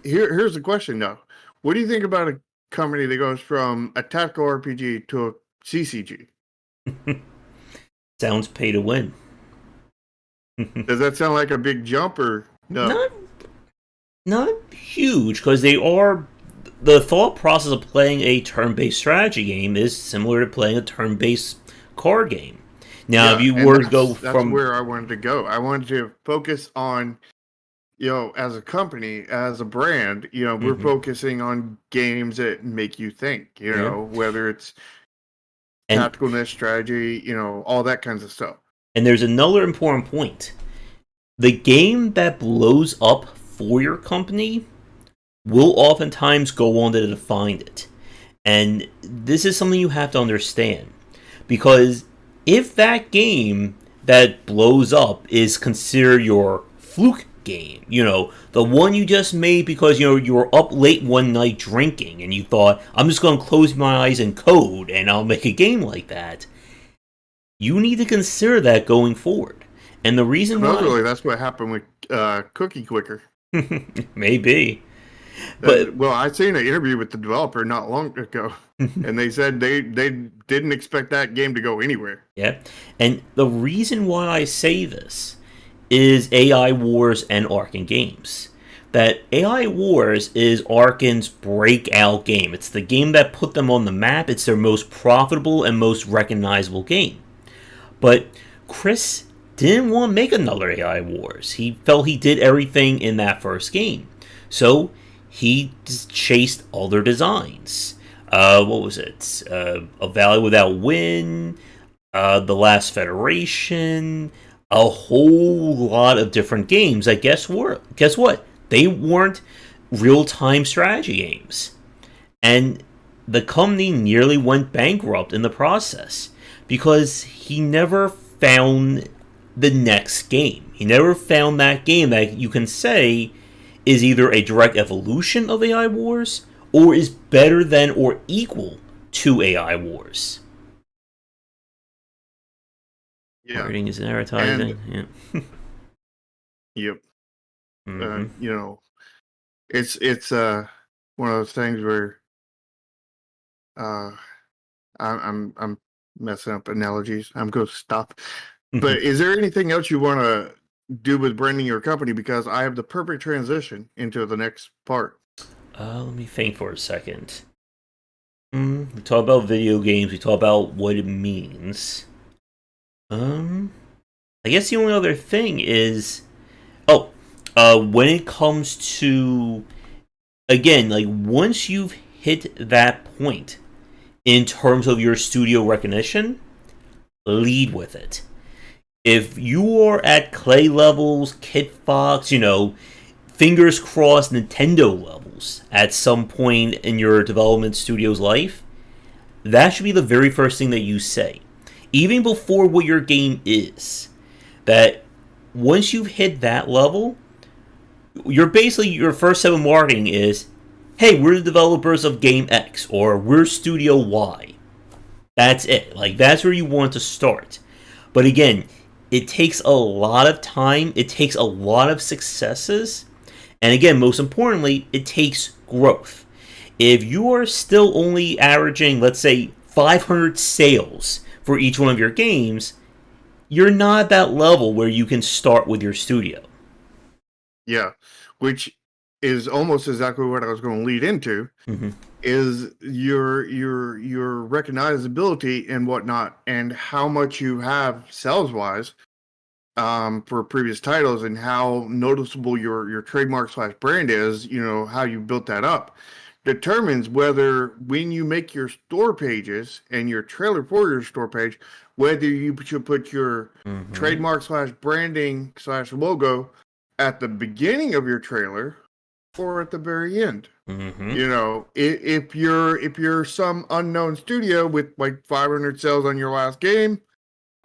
here's the question though. What do you think about a company that goes from a tactical RPG to a CCG? sounds pay to win. Does that sound like a big jump or no? Not not huge, because they are the thought process of playing a turn-based strategy game is similar to playing a turn-based card game. Now, if Yeah, you and were to go that's from where I wanted to go. I wanted to focus on, as a company, as a brand, we're Mhm. focusing on games that make you think, Yeah, whether it's and tacticalness, strategy, all that kinds of stuff. there's another important point: the game that blows up for your company will oftentimes go on to define it. And this is something you have to understand. Because if that game that blows up is considered your fluke game, the one you just made because, you were up late one night drinking and you thought, I'm just going to close my eyes and code and I'll make a game like that, you need to consider that going forward. And the reason why. Supposedly, that's what happened with Cookie Clicker. Maybe. But Well, I seen an interview with the developer not long ago, and they said they didn't expect that game to go anywhere. yeah. And the reason why I say this is AI Wars and Arkin Games. That AI Wars is Arkin's breakout game. It's the game that put them on the map. It's their most profitable and most recognizable game. But Chris didn't want to make another AI Wars. He felt he did everything in that first game. So he just chased other designs. What was it? A Valley Without Wind, The Last Federation, a whole lot of different games that guess what? They weren't real-time strategy games. And the company nearly went bankrupt in the process because he never found the next game. He never found that game that you can say is either a direct evolution of AI Wars or is better than or equal to AI Wars. Yeah, Marketing is and advertising. Yeah. yep, Mm-hmm. it's one of those things where uh, I'm messing up analogies. I'm going to stop. But is there anything else you want to do with branding your company? Because I have the perfect transition into the next part. Let me think for a second. We talk about video games. We talk about what it means. I guess the only other thing is, when it comes to, again, like once you've hit that point in terms of your studio recognition, lead with it. If you are at Clay levels, Kit Fox, fingers crossed Nintendo levels at some point in your development studio's life, that should be the very first thing that you say. Even before what your game is. That once you've hit that level, your first step of marketing is, hey, we're the developers of game X or we're Studio Y. That's it. Like that's where you want to start. But again, it takes a lot of time, it takes a lot of successes, and again, most importantly, it takes growth. If you are still only averaging, let's say, 500 sales for each one of your games, you're not at that level where you can start with your studio. Yeah, which is almost exactly what I was going to lead into. Mm-hmm. Is your recognizability and whatnot, and how much you have sales wise for previous titles, and how noticeable your trademark slash brand is. How you built that up determines whether, when you make your store pages and your trailer for your store page, whether you should put your trademark slash branding slash logo at the beginning of your trailer or at the very end. Mm-hmm. If you're some unknown studio with like 500 sales on your last game,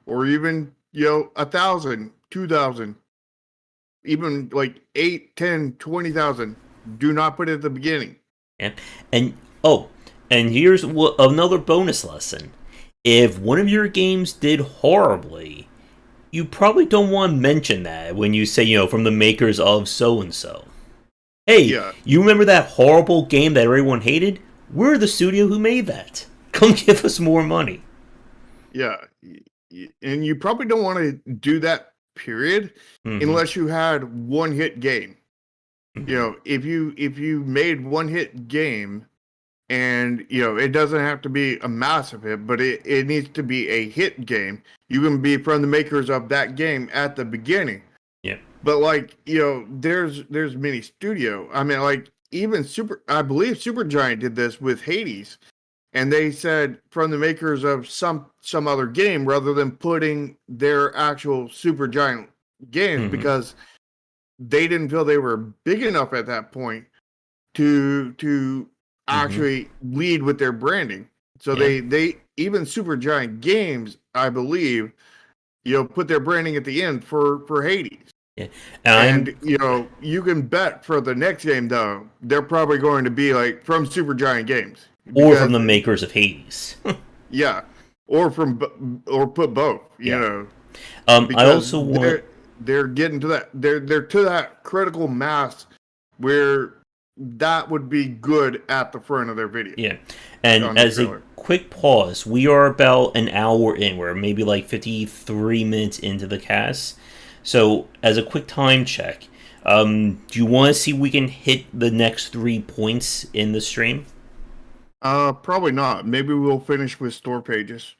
or even 1,000, 2,000, even like 8, 10, 20,000, do not put it at the beginning. Yeah. And Oh, and here's another bonus lesson. If one of your games did horribly, you probably don't want to mention that when you say, from the makers of so and so. Hey, Yeah, you remember that horrible game that everyone hated? We're the studio who made that. Come give us more money. yeah, and you probably don't want to do that. Period, Mm-hmm. unless you had one hit game. Mm-hmm. If you made one hit game, and it doesn't have to be a massive hit, but it needs to be a hit game. You can be from the makers of that game at the beginning. Yeah. But like, there's many studio. I mean, like even I believe Supergiant did this with Hades, and they said from the makers of some other game rather than putting their actual Supergiant games, Mm-hmm. because they didn't feel they were big enough at that point to Mm-hmm. actually lead with their branding. So Yeah. they even Supergiant Games, I believe, put their branding at the end for Hades. Yeah. And And I'm you can bet for the next game though, they're probably going to be like from Supergiant Games, or from because the makers of Hades. yeah, or put both, Yeah. I because also want. they're getting to that, they're to that critical mass where that would be good at the front of their video Yeah. And on the as a trailer. quick pause, we are about an hour in. We're maybe like 53 minutes into the cast. So, as a quick time check, do you want to see if we can hit the next 3 points in the stream? Probably not. Maybe we'll finish with store pages.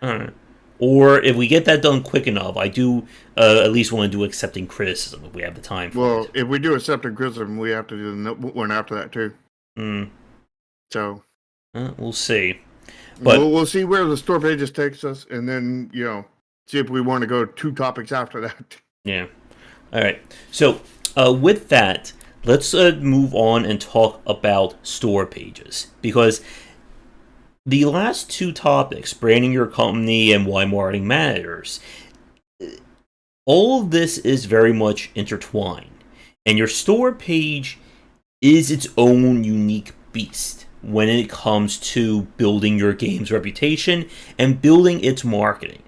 Alright. Or if we get that done quick enough, I do at least want to do accepting criticism if we have the time for Well, it. if we do a septic criticism, we have to do the one after that too. Hmm. So We'll see. But we'll see where the store pages takes us, and then see if we want to go 2 topics after that. yeah. All right. So, with that, let's move on and talk about store pages. Because the last two topics, branding your company and why marketing matters, all of this is very much intertwined. And your store page is its own unique beast when it comes to building your game's reputation and building its marketing.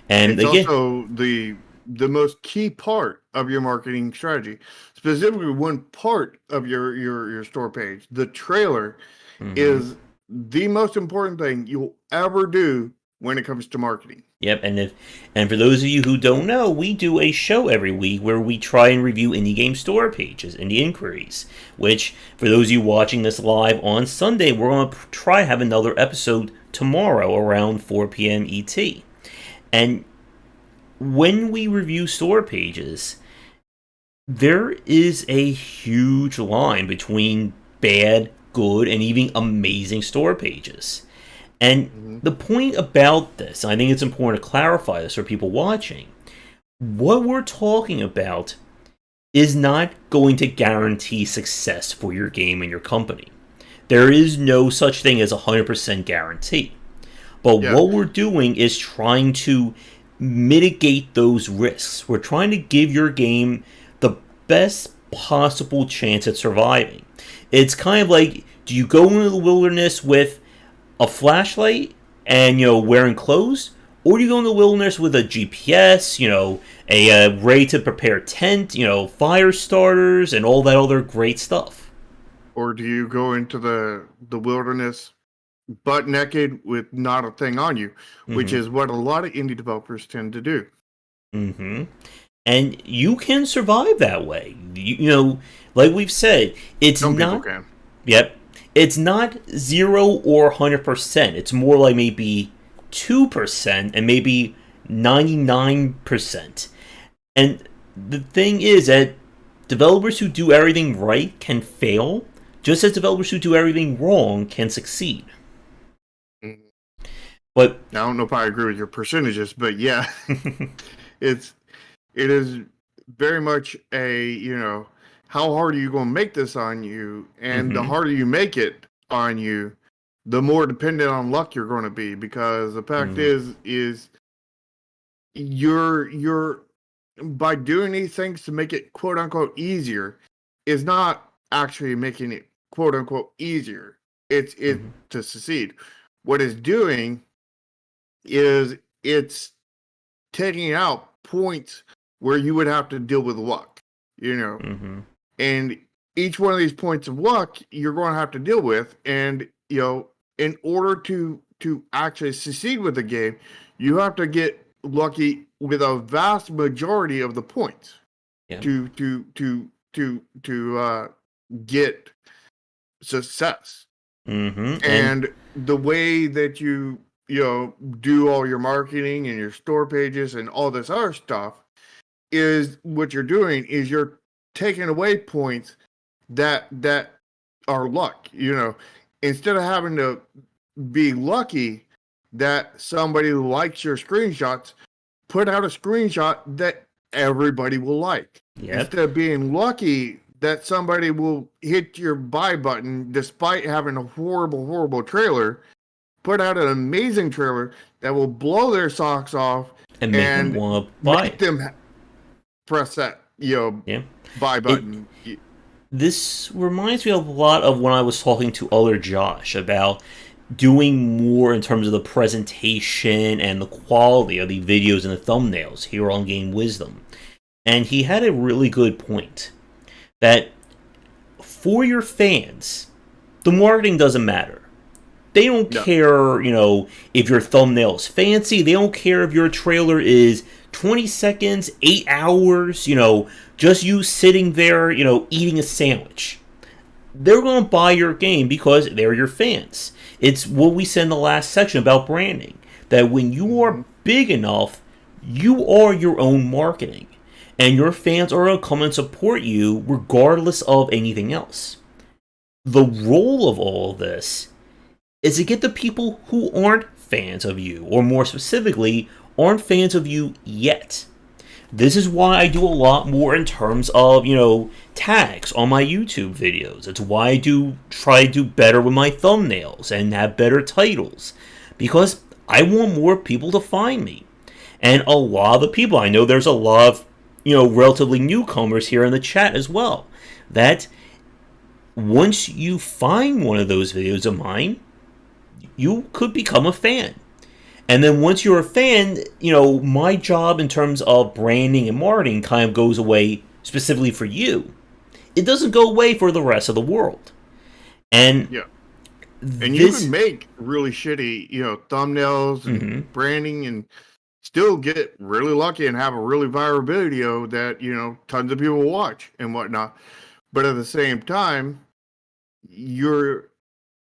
And It's again, also the most key part of your marketing strategy. Specifically, one part of your store page, the trailer, mhm. is the most important thing you'll ever do when it comes to marketing. Yep, and for those of you who don't know, we do a show every week where we try and review indie game store pages, indie inquiries. Which, for those of you watching this live on Sunday, we're going to try have another episode tomorrow around 4 p.m. ET. And when we review store pages, there is a huge line between bad, good, and even amazing store pages. And Mm-hmm. the point about this, I think it's important to clarify this for people watching, what we're talking about is not going to guarantee success for your game and your company. There is no such thing as a 100% guarantee. But Yeah. what we're doing is trying to mitigate those risks. We're trying to give your game the best possible chance at surviving. It's kind of like, do you go into the wilderness with a flashlight and wearing clothes, or do you go in the wilderness with a GPS, a ready to prepare tent, fire starters, and all that other great stuff? Or do you go into the wilderness butt naked with not a thing on you, which Mm-hmm. is what a lot of indie developers tend to do. Mm-hmm. And you can survive that way. Like we've said, it's Some people not. can. Yep. It's not 0 or 100%. It's more like maybe 2% and maybe 99%. And the thing is that developers who do everything right can fail, just as developers who do everything wrong can succeed. Mhm. But I don't know if I agree with your percentages, but yeah, it's it is very much a how hard are you going to make this on you, and the mm-hmm, harder you make it on you, the more dependent on luck you're going to be, because the fact mm-hmm, is you're by doing these things to make it quote unquote easier is not actually making it quote unquote easier. It's Mm-hmm. to succeed. What it's doing is it's taking out points where you would have to deal with luck, Mm-hmm. and each one of these points of luck you're going to have to deal with, and in order to actually succeed with the game, you have to get lucky with a vast majority of the points Yeah. to get success. Mm-hmm. And And the way that do all your marketing and your store pages and all this other stuff is what you're doing is you're taking away points that are luck. Instead of having to be lucky that somebody likes your screenshots, put out a screenshot that everybody will like. yep. Instead of being lucky that somebody will hit your buy button despite having a horrible, horrible trailer, put out an amazing trailer that will blow their socks off And make them and want to buy make it. them press that Yeah. buy It button. This reminds me a lot of when I was talking to other Josh about doing more in terms of the presentation and the quality of the videos and the thumbnails here on Game Wisdom. And he had a really good point that for your fans, the marketing doesn't matter. They don't No. care, if your thumbnail is fancy. They don't care if your trailer is 20 seconds, 8 hours, just you sitting there, eating a sandwich. They're going to buy your game because they're your fans. It's what we said in the last section about branding, that when you are big enough, you are your own marketing. And your fans are going to come and support you regardless of anything else. The role of all of this is to get the people who aren't fans of you, or more specifically, aren't fans of you yet. This is why I do a lot more in terms of, tags on my YouTube videos. It's why I do try to do better with my thumbnails and have better titles. Because I want more people to find me. And a lot of the people, I know there's a lot of, relatively newcomers here in the chat as well, that once you find one of those videos of mine, you could become a fan. And then once you're a fan, my job in terms of branding and marketing kind of goes away specifically for you. It doesn't go away for the rest of the world. And Yeah. And you can make really shitty, thumbnails and branding and still get really lucky and have a really viral video that, tons of people watch and whatnot. But at the same time, you're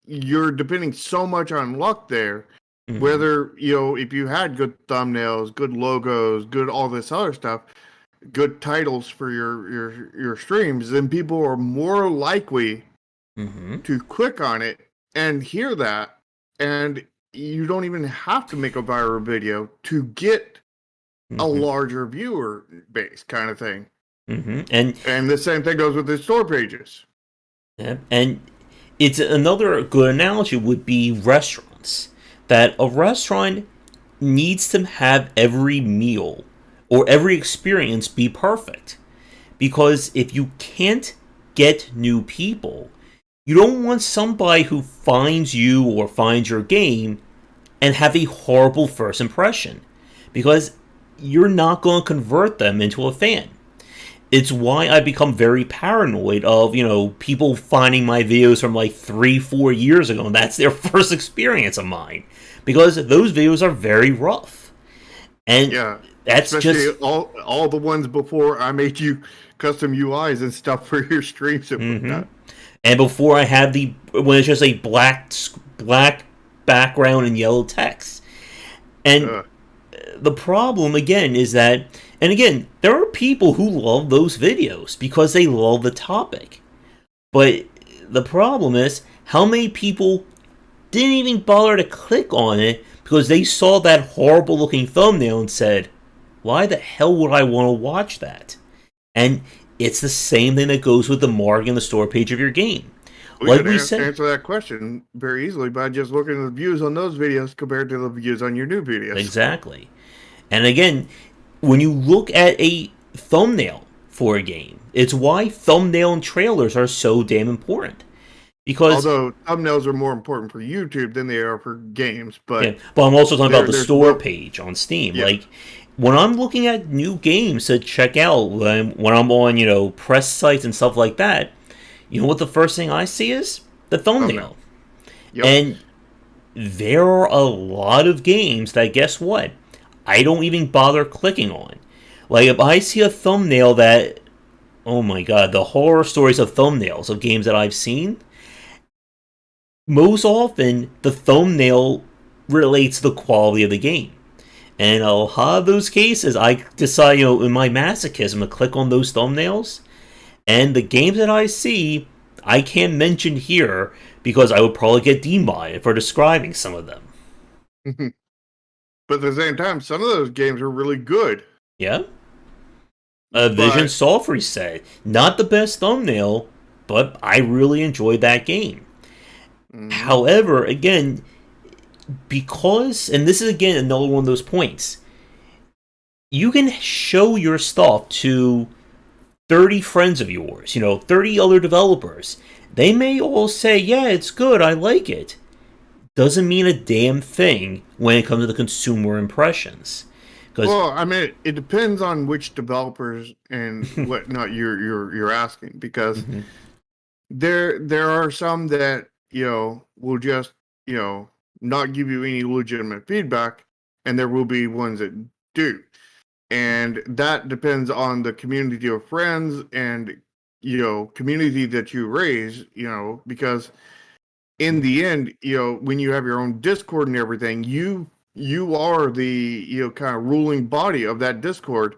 depending so much on luck there. Whether, if you had good thumbnails, good logos, good all this other stuff, good titles for your streams, then people are more likely to click on it and hear that. And you don't even have to make a viral video to get a larger viewer base kind of thing. And the same thing goes with the store pages. Yeah, and it's another good analogy would be restaurants. That a restaurant needs to have every meal or every experience be perfect. Because if you can't get new people, you don't want somebody who finds you or finds your game and have a horrible first impression. Because you're not going to convert them into a fan. It's why I become very paranoid of, people finding my videos from like 3-4 years ago, and that's their first experience of mine. Because those videos are very rough. And that's especially just all the ones before I made you custom UIs and stuff for your streams and whatnot. And before I had when it's just a black background and yellow text. And the problem, again, is that, and again, there are people who love those videos because they love the topic. But the problem is, how many people didn't even bother to click on it because they saw that horrible looking thumbnail and said, why the hell would I want to watch that? And it's the same thing that goes with the marketing on the store page of your game. Like we said, answer that question very easily by just looking at the views on those videos compared to the views on your new videos. Exactly. And again, when you look at a thumbnail for a game, it's why thumbnail and trailers are so damn important. Because Although thumbnails are more important for YouTube than they are for games, yeah, but but I'm also talking about the there's store no, page on Steam. yeah. Like when I'm looking at new games to check out, when I'm on press sites and stuff like that, you know what the first thing I see is the Thumbnail. thumbnail. Yep. And there are a lot of games that, guess what, I don't even bother clicking on. Like if I see a thumbnail that, oh my god, the horror stories of thumbnails of games that I've seen, most often the thumbnail relates to the quality of the game. And a lot of those cases, I decide, in my masochism, to click on those thumbnails. And the games that I see, I can't mention here because I would probably get demonetized for describing some of them. But at the same time, some of those games are really good. Yeah? Vision But Software said, not the best thumbnail, but I really enjoyed that game. mhm. However, again, because, and this is again another one of those points, you can show your stuff to 30 friends of yours, 30 other developers. They may all say, yeah, it's good, I like it. Doesn't mean a damn thing when it comes to the consumer impressions. Because, Well, I mean, it depends on which developers and whatnot you're asking, because mm-hmm, there are some that will just not give you any legitimate feedback, and there will be ones that do, and that depends on the community of friends and community that you raise, because in the end, when you have your own Discord and everything, you are the kind of ruling body of that Discord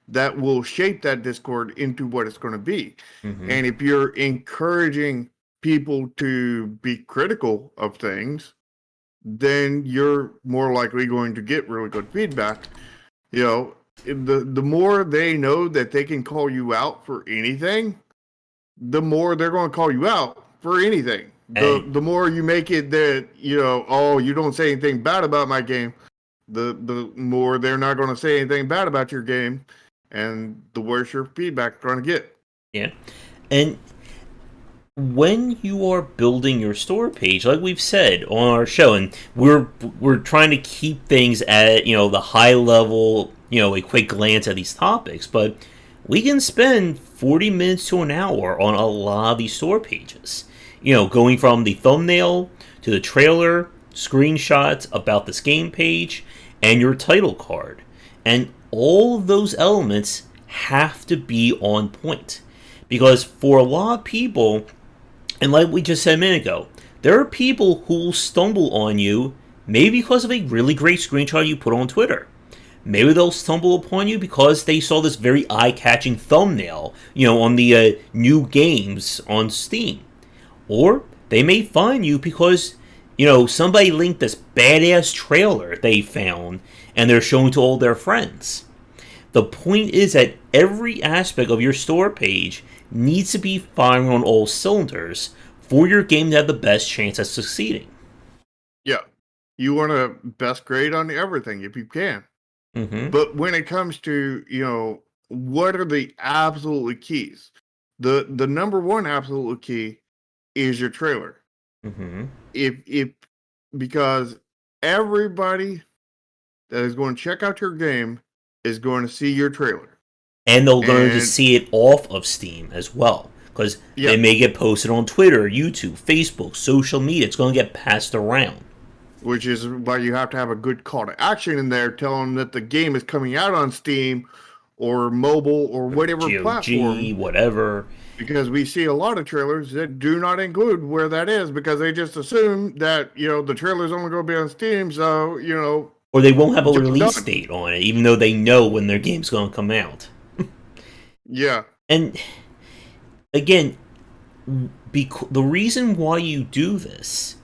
that will shape that Discord into what it's going to be. mm-hmm, And if you're encouraging people to be critical of things, then you're more likely going to get really good feedback. The more they know that they can call you out for anything, the more they're going to call you out for anything. and The more you make it that oh, you don't say anything bad about my game, the more they're not going to say anything bad about your game, and the worse your feedback is going to get. yeah. And when you are building your store page, like we've said on our show, and we're trying to keep things at the high level, a quick glance at these topics, but we can spend 40 minutes to an hour on a lot of these store pages. Going from the thumbnail to the trailer, screenshots about this game page, and your title card, and all of those elements have to be on point because for a lot of people, and like we just said a minute ago, there are people who will stumble on you maybe because of a really great screenshot you put on Twitter. Maybe they'll stumble upon you because they saw this very eye-catching thumbnail, on the new games on Steam. Or they may find you because, somebody linked this badass trailer they found and they're showing to all their friends. The point is that every aspect of your store page needs to be firing on all cylinders for your game to have the best chance at succeeding. Yeah, you want a best grade on everything if you can. Mm-hmm. But when it comes to what are the absolute keys, the number one absolute key is your trailer. Mm-hmm. If because everybody that is going to check out your game is going to see your trailer. And they'll learn to And see it off of Steam as well. Because yeah, they may get posted on Twitter, YouTube, Facebook, social media. It's going to get passed around. which is why you have to have a good call to action in there, telling them that the game is coming out on Steam or mobile or Or whatever platform. GOG, whatever. Because we see a lot of trailers that do not include where that is because they just assume that the trailer's only going to be on Steam, so Or they won't have a job release done. date on it, even though they know when their game's going to come out. Yeah, And again, the reason why you do this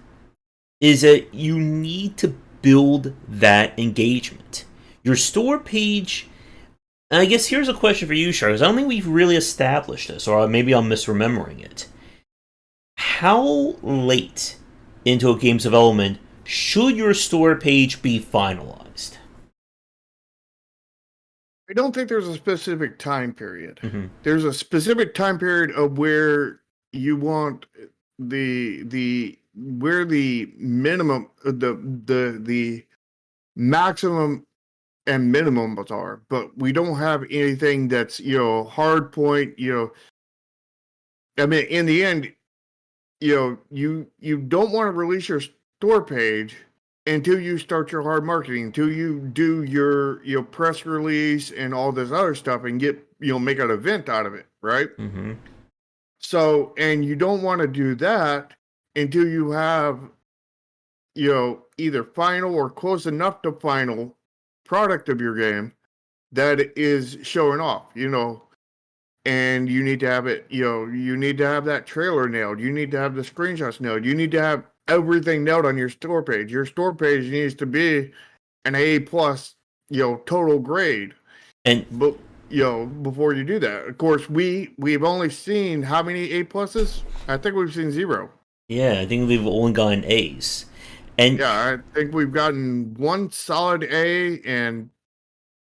is that you need to build that engagement. Your store page, and I guess here's a question for you, Shar, because I don't think we've really established this, or maybe I'm misremembering it. How late into a game's development should your store page be finalized? I don't think there's a specific time period. Mm-hmm. There's a specific time period of where you want the where the minimum the maximum and minimums are, but we don't have anything that's hard point. I mean, in the end, you don't want to release your store page until you start your hard marketing, until you do your press release and all this other stuff, and get make an event out of it, right? Mm-hmm. So, and you don't want to do that until you have either final or close enough to final product of your game that is showing off, and you need to have it, you need to have that trailer nailed. You need to have the screenshots nailed. You need to have everything nailed on your store page. Your store page needs to be an A plus, total grade. And but before you do that, of course, we've only seen how many A pluses? I think we've seen 0. yeah, I think we've only gotten A's. And yeah, I think we've gotten one solid A and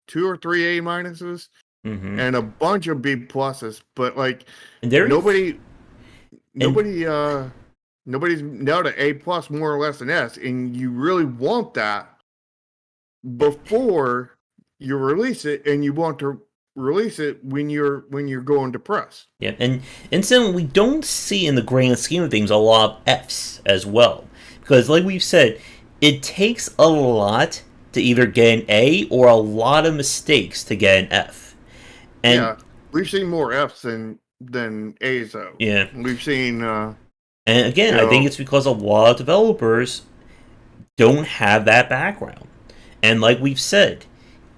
2 or 3 A minuses. Mm-hmm. And a bunch of B pluses, but like nobody's nailed an A plus more or less an S, and you really want that before you release it, and you want to release it when you're going to press. Yeah, and so we don't see in the grand scheme of things a lot of F's as well, because like we've said, it takes a lot to either get an A or a lot of mistakes to get an F. And yeah, we've seen more F's than A's though. Yeah, we've seen. And again, I think it's because a lot of developers don't have that background. And like we've said,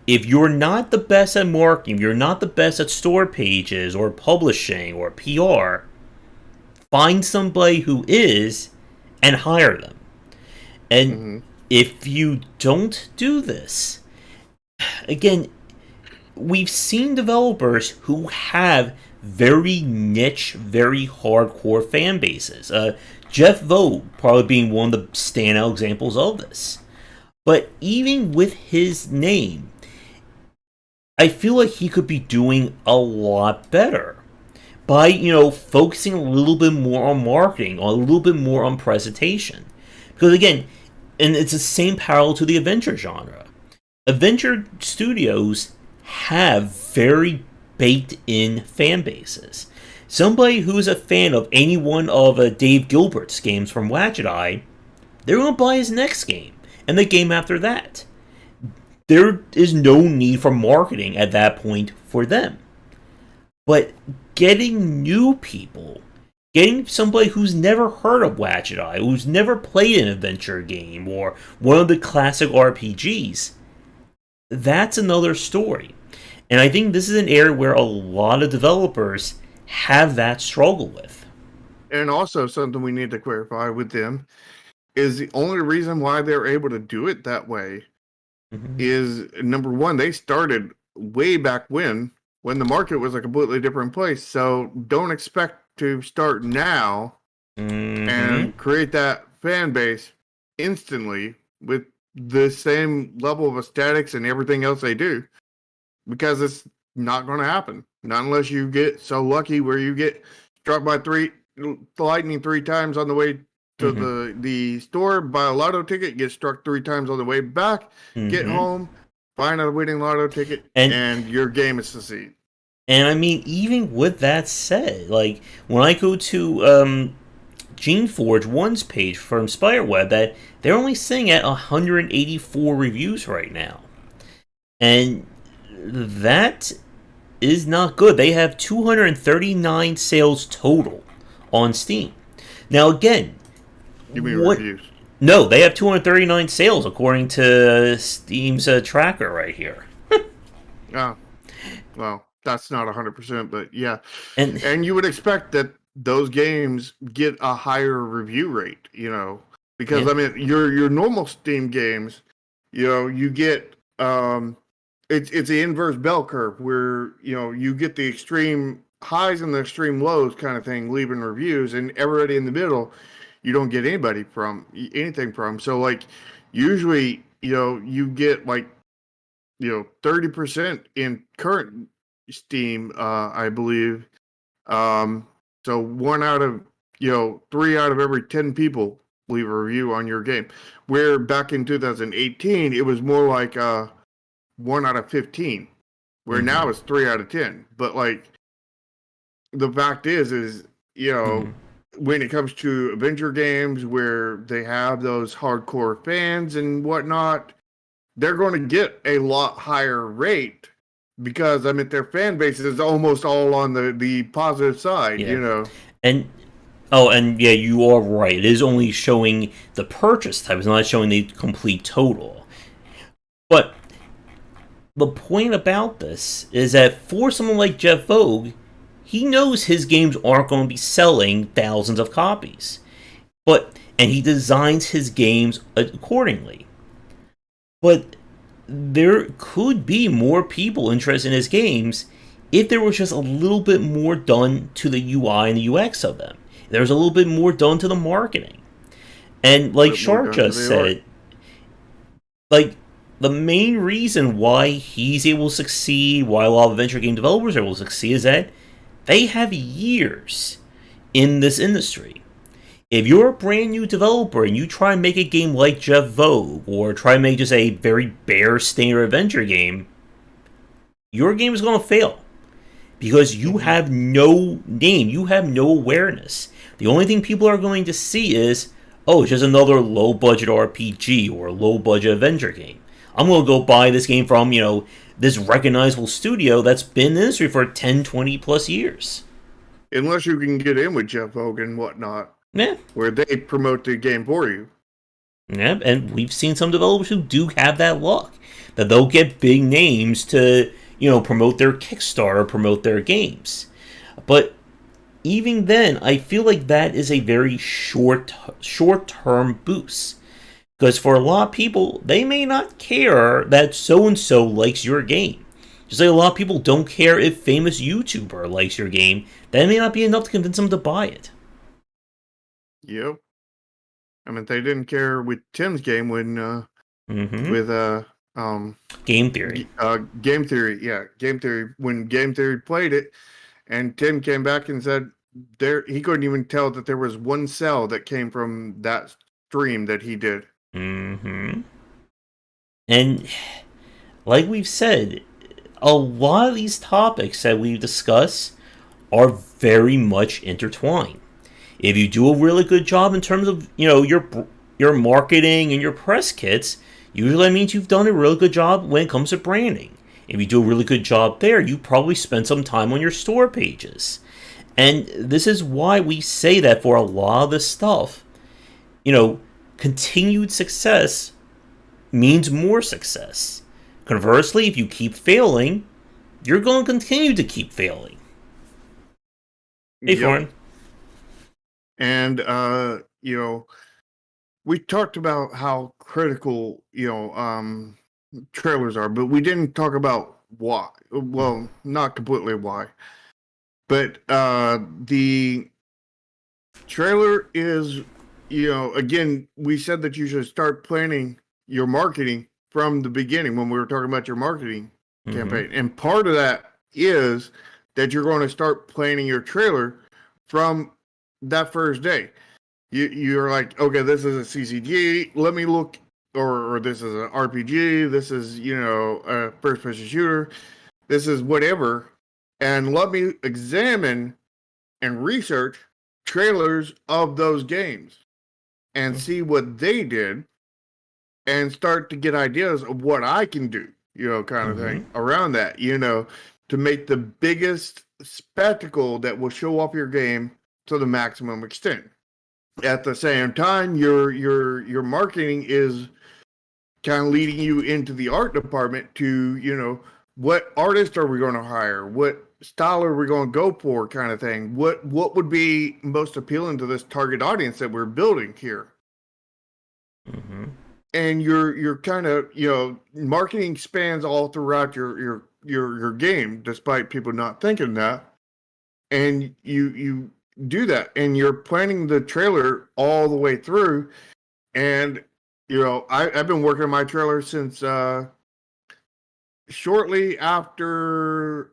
if you're not the best at marketing, you're not the best at store pages or publishing or PR, find somebody who is and hire them. And if you don't do this, again, we've seen developers who have very niche, very hardcore fan bases. Jeff Vogt probably being one of the standout examples of this. But even with his name, I feel like he could be doing a lot better by, focusing a little bit more on marketing, or a little bit more on presentation. Because again, and it's the same parallel to the adventure genre. Adventure studios have very baked in fan bases. Somebody who's a fan of any one of Dave Gilbert's games from Watchet Eye, they're going to buy his next game, and the game after that. There is no need for marketing at that point for them. But getting new people, getting somebody who's never heard of Watchet Eye, who's never played an adventure game or one of the classic RPGs, that's another story. And I think this is an area where a lot of developers have that struggle with. And also something we need to clarify with them is the only reason why they're able to do it that way is, number one, they started way back when the market was a completely different place. So don't expect to start now and create that fan base instantly with the same level of aesthetics and everything else they do, because it's not going to happen. Not unless you get so lucky where you get struck by lightning 3 times on the way to the store, buy a lotto ticket, get struck 3 times on the way back, get home, find a winning lotto ticket, and your game is succeed. And I mean, even with that said, like when I go to GeneForge 1's page from Spiderweb, that they're only sitting at 184 reviews right now. And that is not good. They have 239 sales total on Steam. Now again, you mean reviews? No, they have 239 sales according to Steam's tracker right here. Oh, well, that's not 100%, but yeah. And you would expect that those games get a higher review rate, because I mean, your normal Steam games, you get it's the inverse bell curve where you get the extreme highs and the extreme lows kind of thing, leaving reviews, and everybody in the middle, you don't get anything from. So like usually, you get like 30% in current Steam, I believe. So 1 out of 3 out of every 10 people leave a review on your game. Where back in 2018, it was more like 1 out of 15. Where now Mm-hmm. it's 3 out of 10. But like the fact is Mm-hmm. when it comes to adventure games where they have those hardcore fans and whatnot, they're going to get a lot higher rate because I mean their fan base is almost all on the positive side, Yeah. And oh, and yeah, you are right. It is only showing the purchase type. It's not showing the complete total. But the point about this is that for someone like Jeff Vogue, he knows his games aren't going to be selling thousands of copies. And he designs his games accordingly. But there could be more people interested in his games if there was just a little bit more done to the UI and the UX of them. There was a little bit more done to the marketing. And a like bit more Shark done to just the art. said, like the main reason why he's able to succeed, why a lot of venture game developers are able to succeed, is that they have years in this industry. If you're a brand new developer and you try and make a game like Jeff Vogue, or try and make just a very bare standard adventure game, your game is going to fail because you Mm-hmm. have no name, you have no awareness. The only thing people are going to see is, oh, it's just another low budget RPG or low budget adventure game. I'm going to go buy this game from, this recognizable studio that's been in the industry for 10, 20 plus years. Unless you can get in with Jeff Hogan and whatnot, Yeah, where they promote the game for you. yeah, and we've seen some developers who do have that luck. That they'll get big names to, promote their Kickstarter, promote their games. But even then, I feel like that is a very short term boost. Because for a lot of people, they may not care that so and so likes your game. Just like a lot of people don't care if famous YouTuber likes your game, that may not be enough to convince them to buy it. Yep. I mean, they didn't care with Tim's game when Mm-hmm. with um Game theory. Game Theory. Yeah, Game Theory. When Game Theory played it, and Tim came back and said he couldn't even tell that there was one cell that came from that stream that he did. Mm-hmm. And like we've said, a lot of these topics that we discuss are very much intertwined. If you do a really good job in terms of your marketing and your press kits, usually that means you've done a really good job when it comes to branding. If you do a really good job there, you probably spend some time on your store pages. And this is why we say that for a lot of this stuff, you know, continued success means more success. Conversely, if you keep failing, you're going to continue to keep failing. Hey, Yep. Florin. And we talked about how critical, trailers are, but we didn't talk about why. Well, not completely why. But the trailer is, again, we said that you should start planning your marketing from the beginning when we were talking about your marketing Mm-hmm. campaign. And part of that is that you're going to start planning your trailer from that first day. You're like, okay, this is a CCG. Let me look, or this is an RPG. This is a first person shooter. This is whatever, and let me examine and research trailers of those games and see what they did and start to get ideas of what I can do, kind of Mm-hmm. thing around that, to make the biggest spectacle that will show off your game to the maximum extent. At the same time, your marketing is kind of leading you into the art department to, what artist are we going to hire? What style are we going to go for, kind of thing? What would be most appealing to this target audience that we're building here? Mm-hmm. And you're kind of, marketing spans all throughout your game, despite people not thinking that. And you do that, and you're planning the trailer all the way through. And I've been working on my trailer since shortly after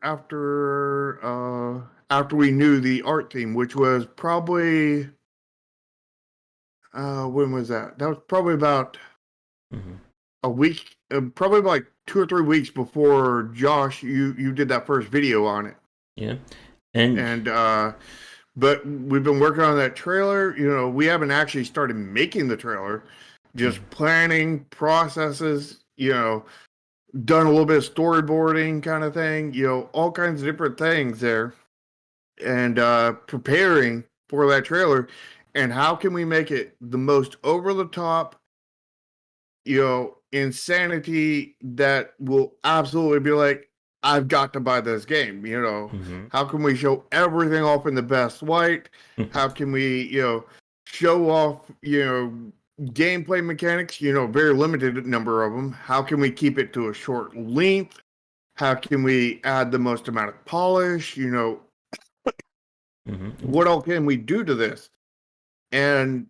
after we knew the art theme, which was probably when was that? That was probably about a week, probably like 2 or 3 weeks before Josh, you did that first video on it. Yeah, and but we've been working on that trailer. You know, we haven't actually started making the trailer, just planning processes. You know, done a little bit of storyboarding kind of thing. You know, all kinds of different things there, and preparing for that trailer. And how can we make it the most over the top, you know, insanity that will absolutely be like, I've got to buy this game. You know, how can we show everything off in the best light? How can we, you know, show off, you know, gameplay mechanics, you know, very limited number of them. How can we keep it to a short length? How can we add the most amount of polish? You know, what all can we do to this? And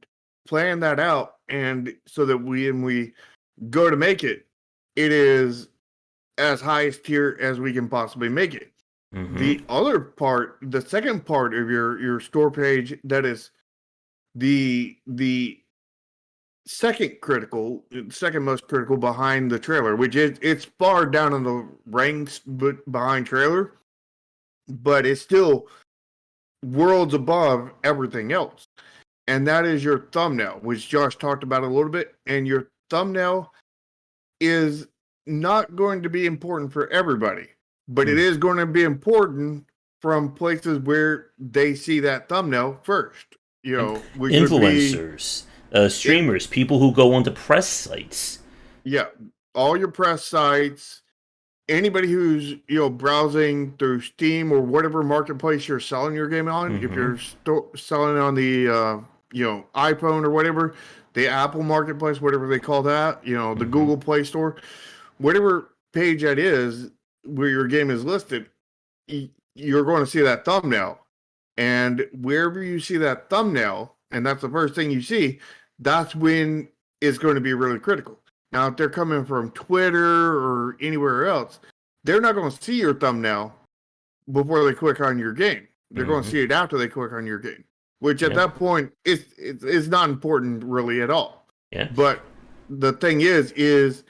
plan that out, and so that when we go to make it, it is as highest tier as we can possibly make it. The other part, the second part of your store page, that is the second most critical behind the trailer, which is, it's far down in the ranks behind trailer, but it's still worlds above everything else. And that is your thumbnail, which Josh talked about a little bit. And your thumbnail is not going to be important for everybody, but it is going to be important from places where they see that thumbnail first. You know, influencers, streamers, people who go onto press sites. Yeah, all your press sites. Anybody who's, you know, browsing through Steam or whatever marketplace you're selling your game on. If you're selling on the you know, iPhone or whatever, the Apple Marketplace, whatever they call that, you know, the Google Play Store, whatever page that is where your game is listed, you're going to see that thumbnail. And wherever you see that thumbnail, and that's the first thing you see, that's when it's going to be really critical. Now, if they're coming from Twitter or anywhere else, they're not going to see your thumbnail before they click on your game. They're going to see it after they click on your game, which at that point it's not important really at all. Yeah. But the thing is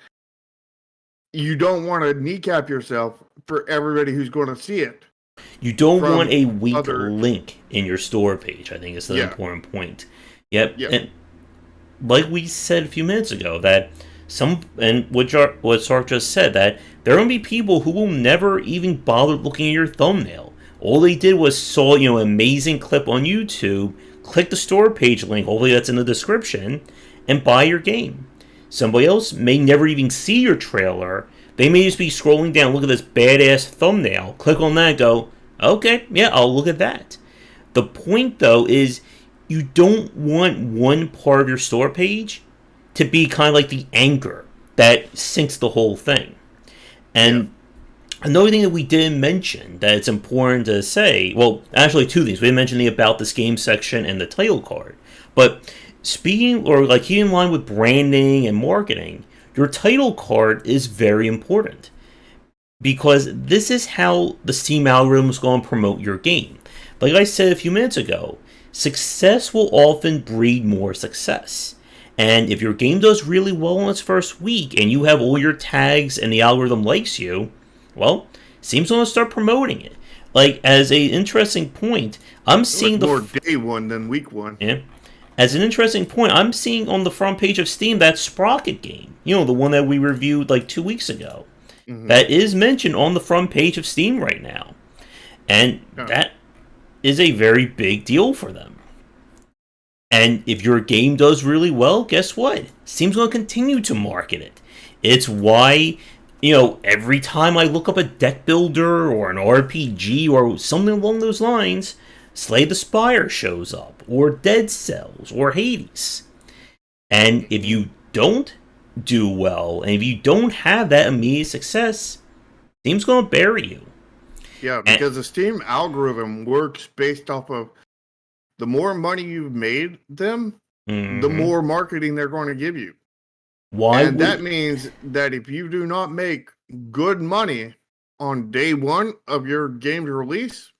you don't want to kneecap yourself for everybody who's going to see it. You don't want a weak link in your store page, I think is the important point. Yep. And like we said a few minutes ago, that what Sark just said, that there are going to be people who will never even bother looking at your thumbnail. All they did was saw, you know, an amazing clip on YouTube, click the store page link, hopefully that's in the description, and buy your game. Somebody else may never even see your trailer. They may just be scrolling down, look at this badass thumbnail, click on that, go, okay, yeah, I'll look at that. The point, though, is you don't want one part of your store page to be kind of like the anchor that sinks the whole thing. And another thing that we didn't mention that it's important to say, well, actually two things. We didn't mention the About This Game section and the title card. But speaking, or like keeping in line with branding and marketing, your title card is very important. Because this is how the Steam algorithm is going to promote your game. Like I said a few minutes ago, success will often breed more success. And if your game does really well in its first week and you have all your tags and the algorithm likes you, well, Steam's going to start promoting it. Like, as an interesting point, I'm seeing more day one than week one. Yeah. As an interesting point, I'm seeing on the front page of Steam that Sprocket game. You know, the one that we reviewed like 2 weeks ago. That is mentioned on the front page of Steam right now. And that is a very big deal for them. And if your game does really well, guess what? Steam's going to continue to market it. It's why, you know, every time I look up a deck builder or an RPG or something along those lines, Slay the Spire shows up, or Dead Cells, or Hades. And if you don't do well, and if you don't have that immediate success, Steam's going to bury you. Yeah, because the Steam algorithm works based off of the more money you've made them, the more marketing they're going to give you. That means that if you do not make good money on day one of your game's release,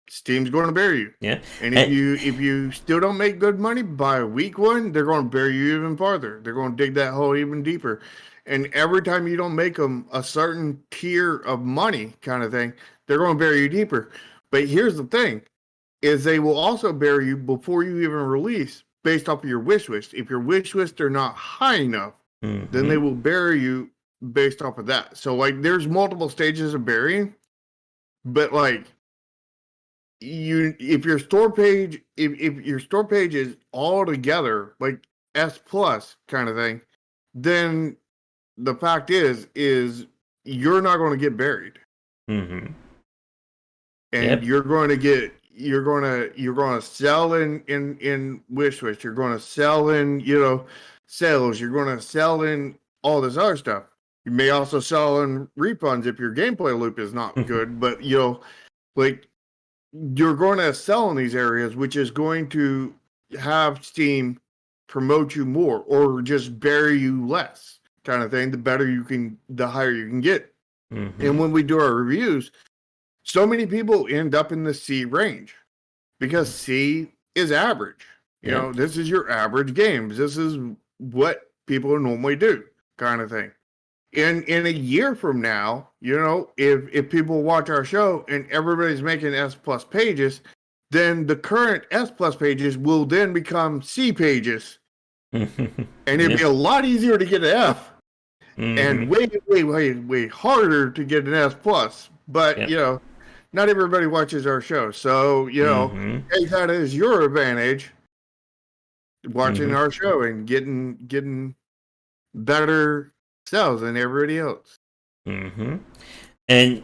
Steam's going to bury you. Yeah. And if you still don't make good money by week one, they're going to bury you even farther. They're going to dig that hole even deeper. And every time you don't make them a certain tier of money kind of thing, they're going to bury you deeper. But here's the thing, is they will also bury you before you even release based off of your wish list. If your wish list are not high enough, then they will bury you based off of that. So like there's multiple stages of burying, but like if your store page if your store page is all together like S plus kind of thing, then the fact is you're not going to get buried. Mm-hmm. And you're going to sell in wish list, you're going to sell in sales, you're going to sell in all this other stuff. You may also sell in refunds if your gameplay loop is not good, but like you're going to sell in these areas, which is going to have Steam promote you more or just bury you less kind of thing. The higher you can get. And when we do our reviews, so many people end up in the C range because C is average. You know, this is your average games. This is what people normally do kind of thing. In a year from now, if people watch our show and everybody's making S plus pages, then the current S plus pages will then become C pages. And it'd be a lot easier to get an F and way harder to get an S plus. But, not everybody watches our show. So, take that as your advantage watching our show and getting better sales than everybody else. And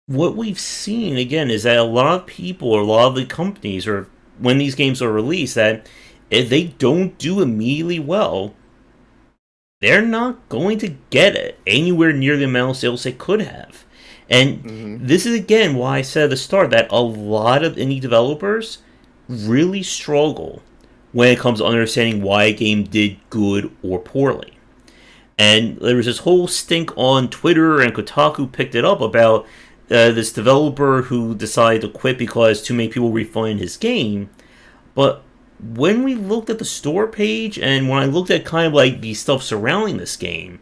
what we've seen again is that a lot of people or a lot of the companies, or when these games are released, that if they don't do immediately well, they're not going to get it anywhere near the amount of sales they could have. And this is again why I said at the start that a lot of indie developers really struggle when it comes to understanding why a game did good or poorly. And there was this whole stink on Twitter, and Kotaku picked it up about this developer who decided to quit because too many people refunded his game. But when we looked at the store page, and when I looked at kind of like the stuff surrounding this game,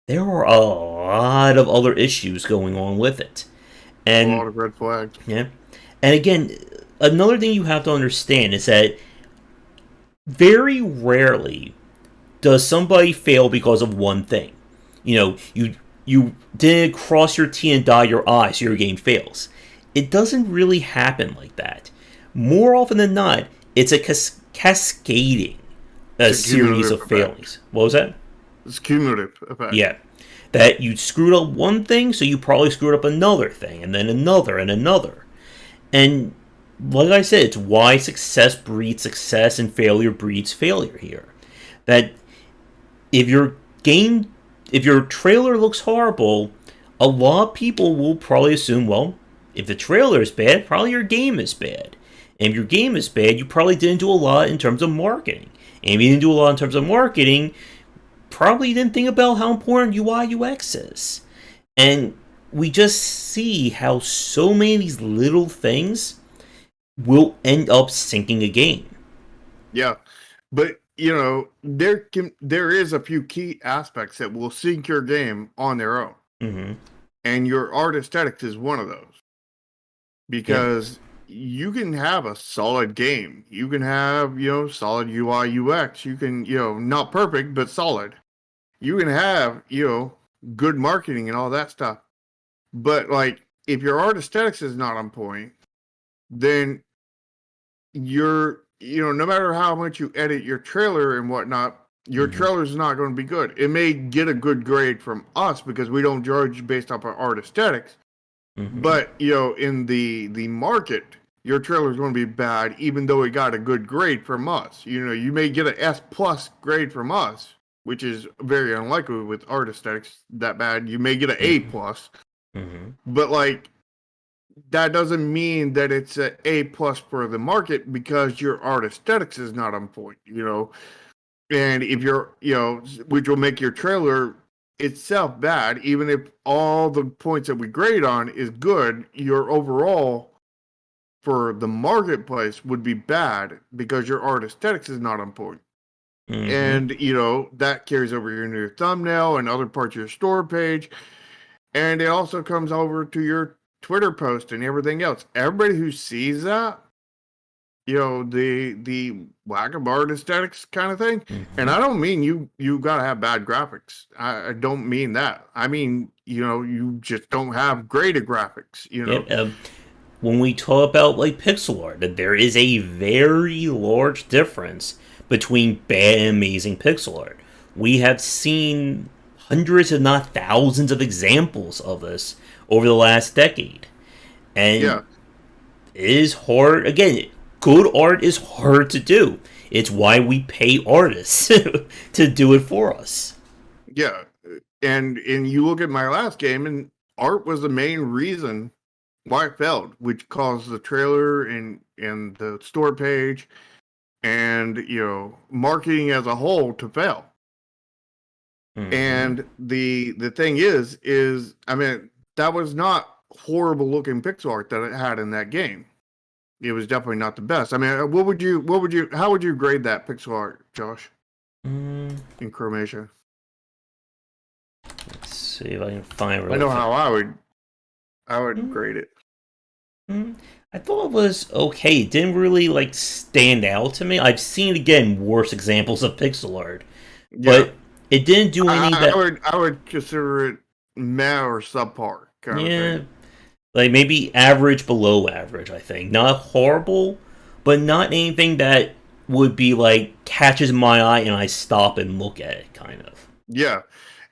there were a lot of other issues going on with it. And, a lot of red flags. Yeah. And again, another thing you have to understand is that very rarely does somebody fail because of one thing. You didn't cross your T and dot your I, so your game fails. It doesn't really happen like that. More often than not, it's a cascading series of failings. What was that? It's cumulative effect. Yeah. That you screwed up one thing, so you probably screwed up another thing, and then another, and another. And like I said, it's why success breeds success and failure breeds failure here. That if your trailer looks horrible, a lot of people will probably assume, well, if the trailer is bad, probably your game is bad. And if your game is bad, you probably didn't do a lot in terms of marketing. And if you didn't do a lot in terms of marketing, probably didn't think about how important UI UX is. And we just see how so many of these little things will end up sinking a game. Yeah, but there is a few key aspects that will sink your game on their own, and your art aesthetics is one of those. Because you can have a solid game, you can have solid UI UX, you can not perfect but solid. You can have good marketing and all that stuff, but like if your art aesthetics is not on point, then you're no matter how much you edit your trailer and whatnot, your trailer is not going to be good. It may get a good grade from us because we don't judge based off our art aesthetics, but in the market, your trailer is going to be bad even though it got a good grade from us. You may get an S plus grade from us, which is very unlikely with art aesthetics that bad. You may get an A plus, but like that doesn't mean that it's an A plus for the market because your art aesthetics is not on point. And if you're which will make your trailer itself bad, even if all the points that we grade on is good, your overall for the marketplace would be bad because your art aesthetics is not on point. Mm-hmm. And, you know, that carries over into your thumbnail and other parts of your store page. And it also comes over to your Twitter post and everything else. Everybody who sees that, you know, the lack of art aesthetics kind of thing. And Mm-hmm. I don't mean you gotta have bad graphics. I don't mean that. I mean, you know, you just don't have graded graphics, you know. Yep. When we talk about like pixel art, that there is a very large difference between bad and amazing pixel art. We have seen hundreds, if not thousands, of examples of this over the last decade, and Yeah, it is hard. Again, good art is hard to do. It's why we pay artists to do it for us. yeah. And you look at my last game and art was the main reason why it failed, which caused the trailer and the store page and you know marketing as a whole to fail. Mm-hmm. And the thing is I mean that was not horrible looking pixel art that it had in that game. It was definitely not the best. I mean, how would you grade that pixel art, Josh, Mm, in Chromatia? let's see if I can find I really know fast. how I would grade it. Mm, I thought it was okay. It didn't really like stand out to me. I've seen again worse examples of pixel art, Yeah, but it didn't do any that. I would consider it meh or subpar kind of thing. Yeah, like maybe average below average. I think not horrible, but not anything that would be like catches my eye and I stop and look at it. Kind of. Yeah,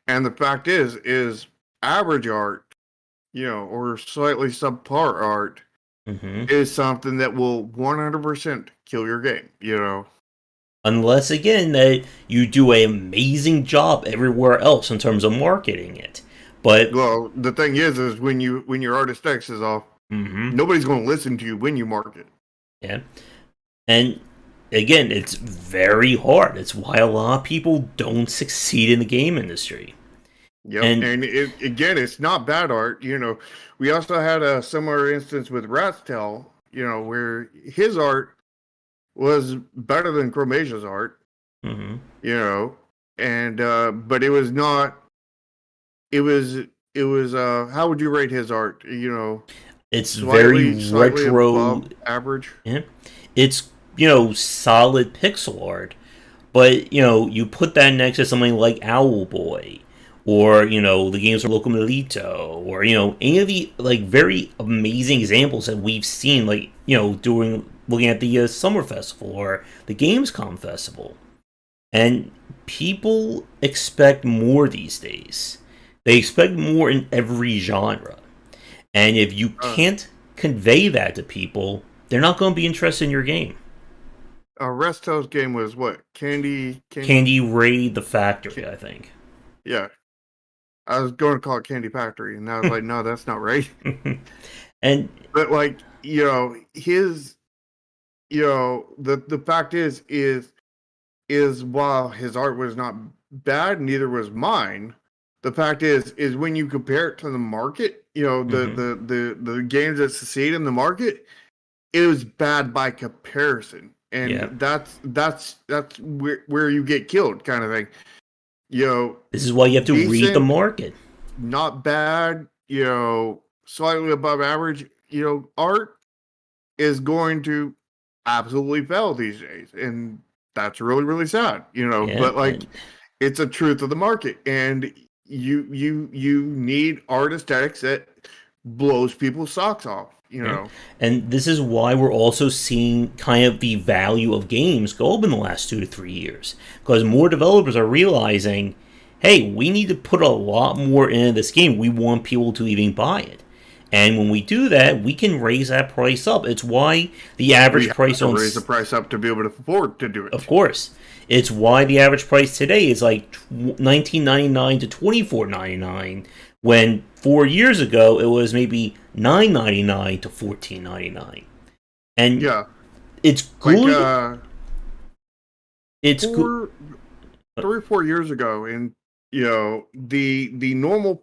and the fact is average art, you know, or slightly subpar art Hmm. is something that will 100% kill your game. You know, Unless again that you do an amazing job everywhere else in terms of marketing it, but. well, the thing is when your art aesthetics is off, Hmm. nobody's going to listen to you when you market. Yeah. And again, it's very hard. It's why a lot of people don't succeed in the game industry. Yep, And and again, it's not bad art. You know, we also had a similar instance with Rat's Tail. You know, where his art was better than Chromasia's art. mhm, You know, and but it was not. It was how would you rate his art? You know, it's very slightly retro. above average. Yeah, it's solid pixel art, but you put that next to something like Owlboy, or the games from Locomilito, or any of the like very amazing examples that we've seen, like during looking at the Summer Festival or the Gamescom Festival. And people expect more these days. They expect more in every genre. And if you Uh, can't convey that to people, they're not going to be interested in your game. Resto's game was what? Candy Raid the Factory, I think. Yeah, I was going to call it Candy Factory, and I was like, no, that's not right. And But like, you know, his, you know, the fact is while his art was not bad, neither was mine. The fact is when you compare it to the market, you know, mhm, the games that succeed in the market, it was bad by comparison, and yeah, that's where you get killed, kind of thing. You know, this is why you have to read the decent, market. not bad. You know, slightly above average. You know, art is going to absolutely fail these days, and that's really really sad. You know, Yeah, but like and it's a truth of the market, and you need art aesthetics that blows people's socks off. You yeah, know, and this is why we're also seeing kind of the value of games go up in the last 2 to 3 years, because more developers are realizing, hey, we need to put a lot more into this game. We want people to even buy it. And when we do that, we can raise that price up. It's why the we average have price to on, raise the price up to be able to afford to do of it. course, it's why the average price today is like 19.99 to 24.99, when 4 years ago it was maybe 9.99 to 14.99. And Yeah, it's like good. It's good. four, 3 or 4 years ago in the normal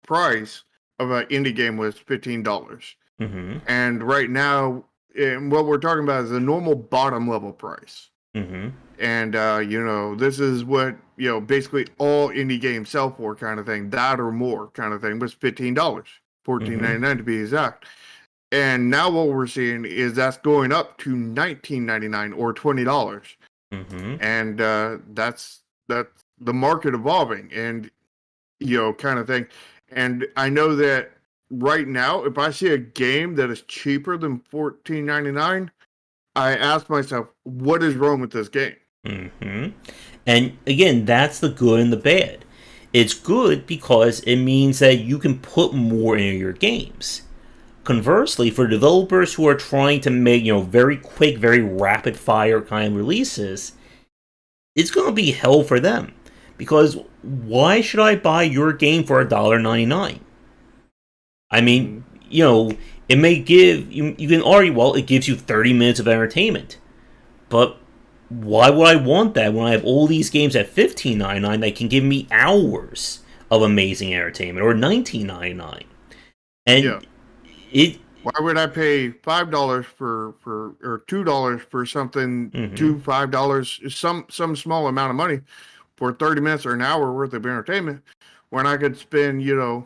price of an indie game was $15. Mm-hmm. And right now, and what we're talking about is the normal bottom level price. Mm-hmm. And this is what basically all indie games sell for, kind of thing. That or more, kind of thing, was $15, $14.99 to be exact. And now what we're seeing is that's going up to $19.99 or $20. Mm-hmm. And that's the market evolving, and kind of thing. And I know that right now, if I see a game that is cheaper than $14.99, I ask myself, what is wrong with this game? Mm-hmm. And again, that's the good and the bad. It's good because it means that you can put more into your games. Conversely, for developers who are trying to make, very quick, very rapid fire kind of releases, it's going to be hell for them. Because why should I buy your game for $1.99? I mean, it may give you can argue, well, it gives you 30 minutes of entertainment. But why would I want that when I have all these games at $15.99 that can give me hours of amazing entertainment, or $19.99? And why would I pay $5 for or $2 for something, $5, some small amount of money for 30 minutes or an hour worth of entertainment, when I could spend 3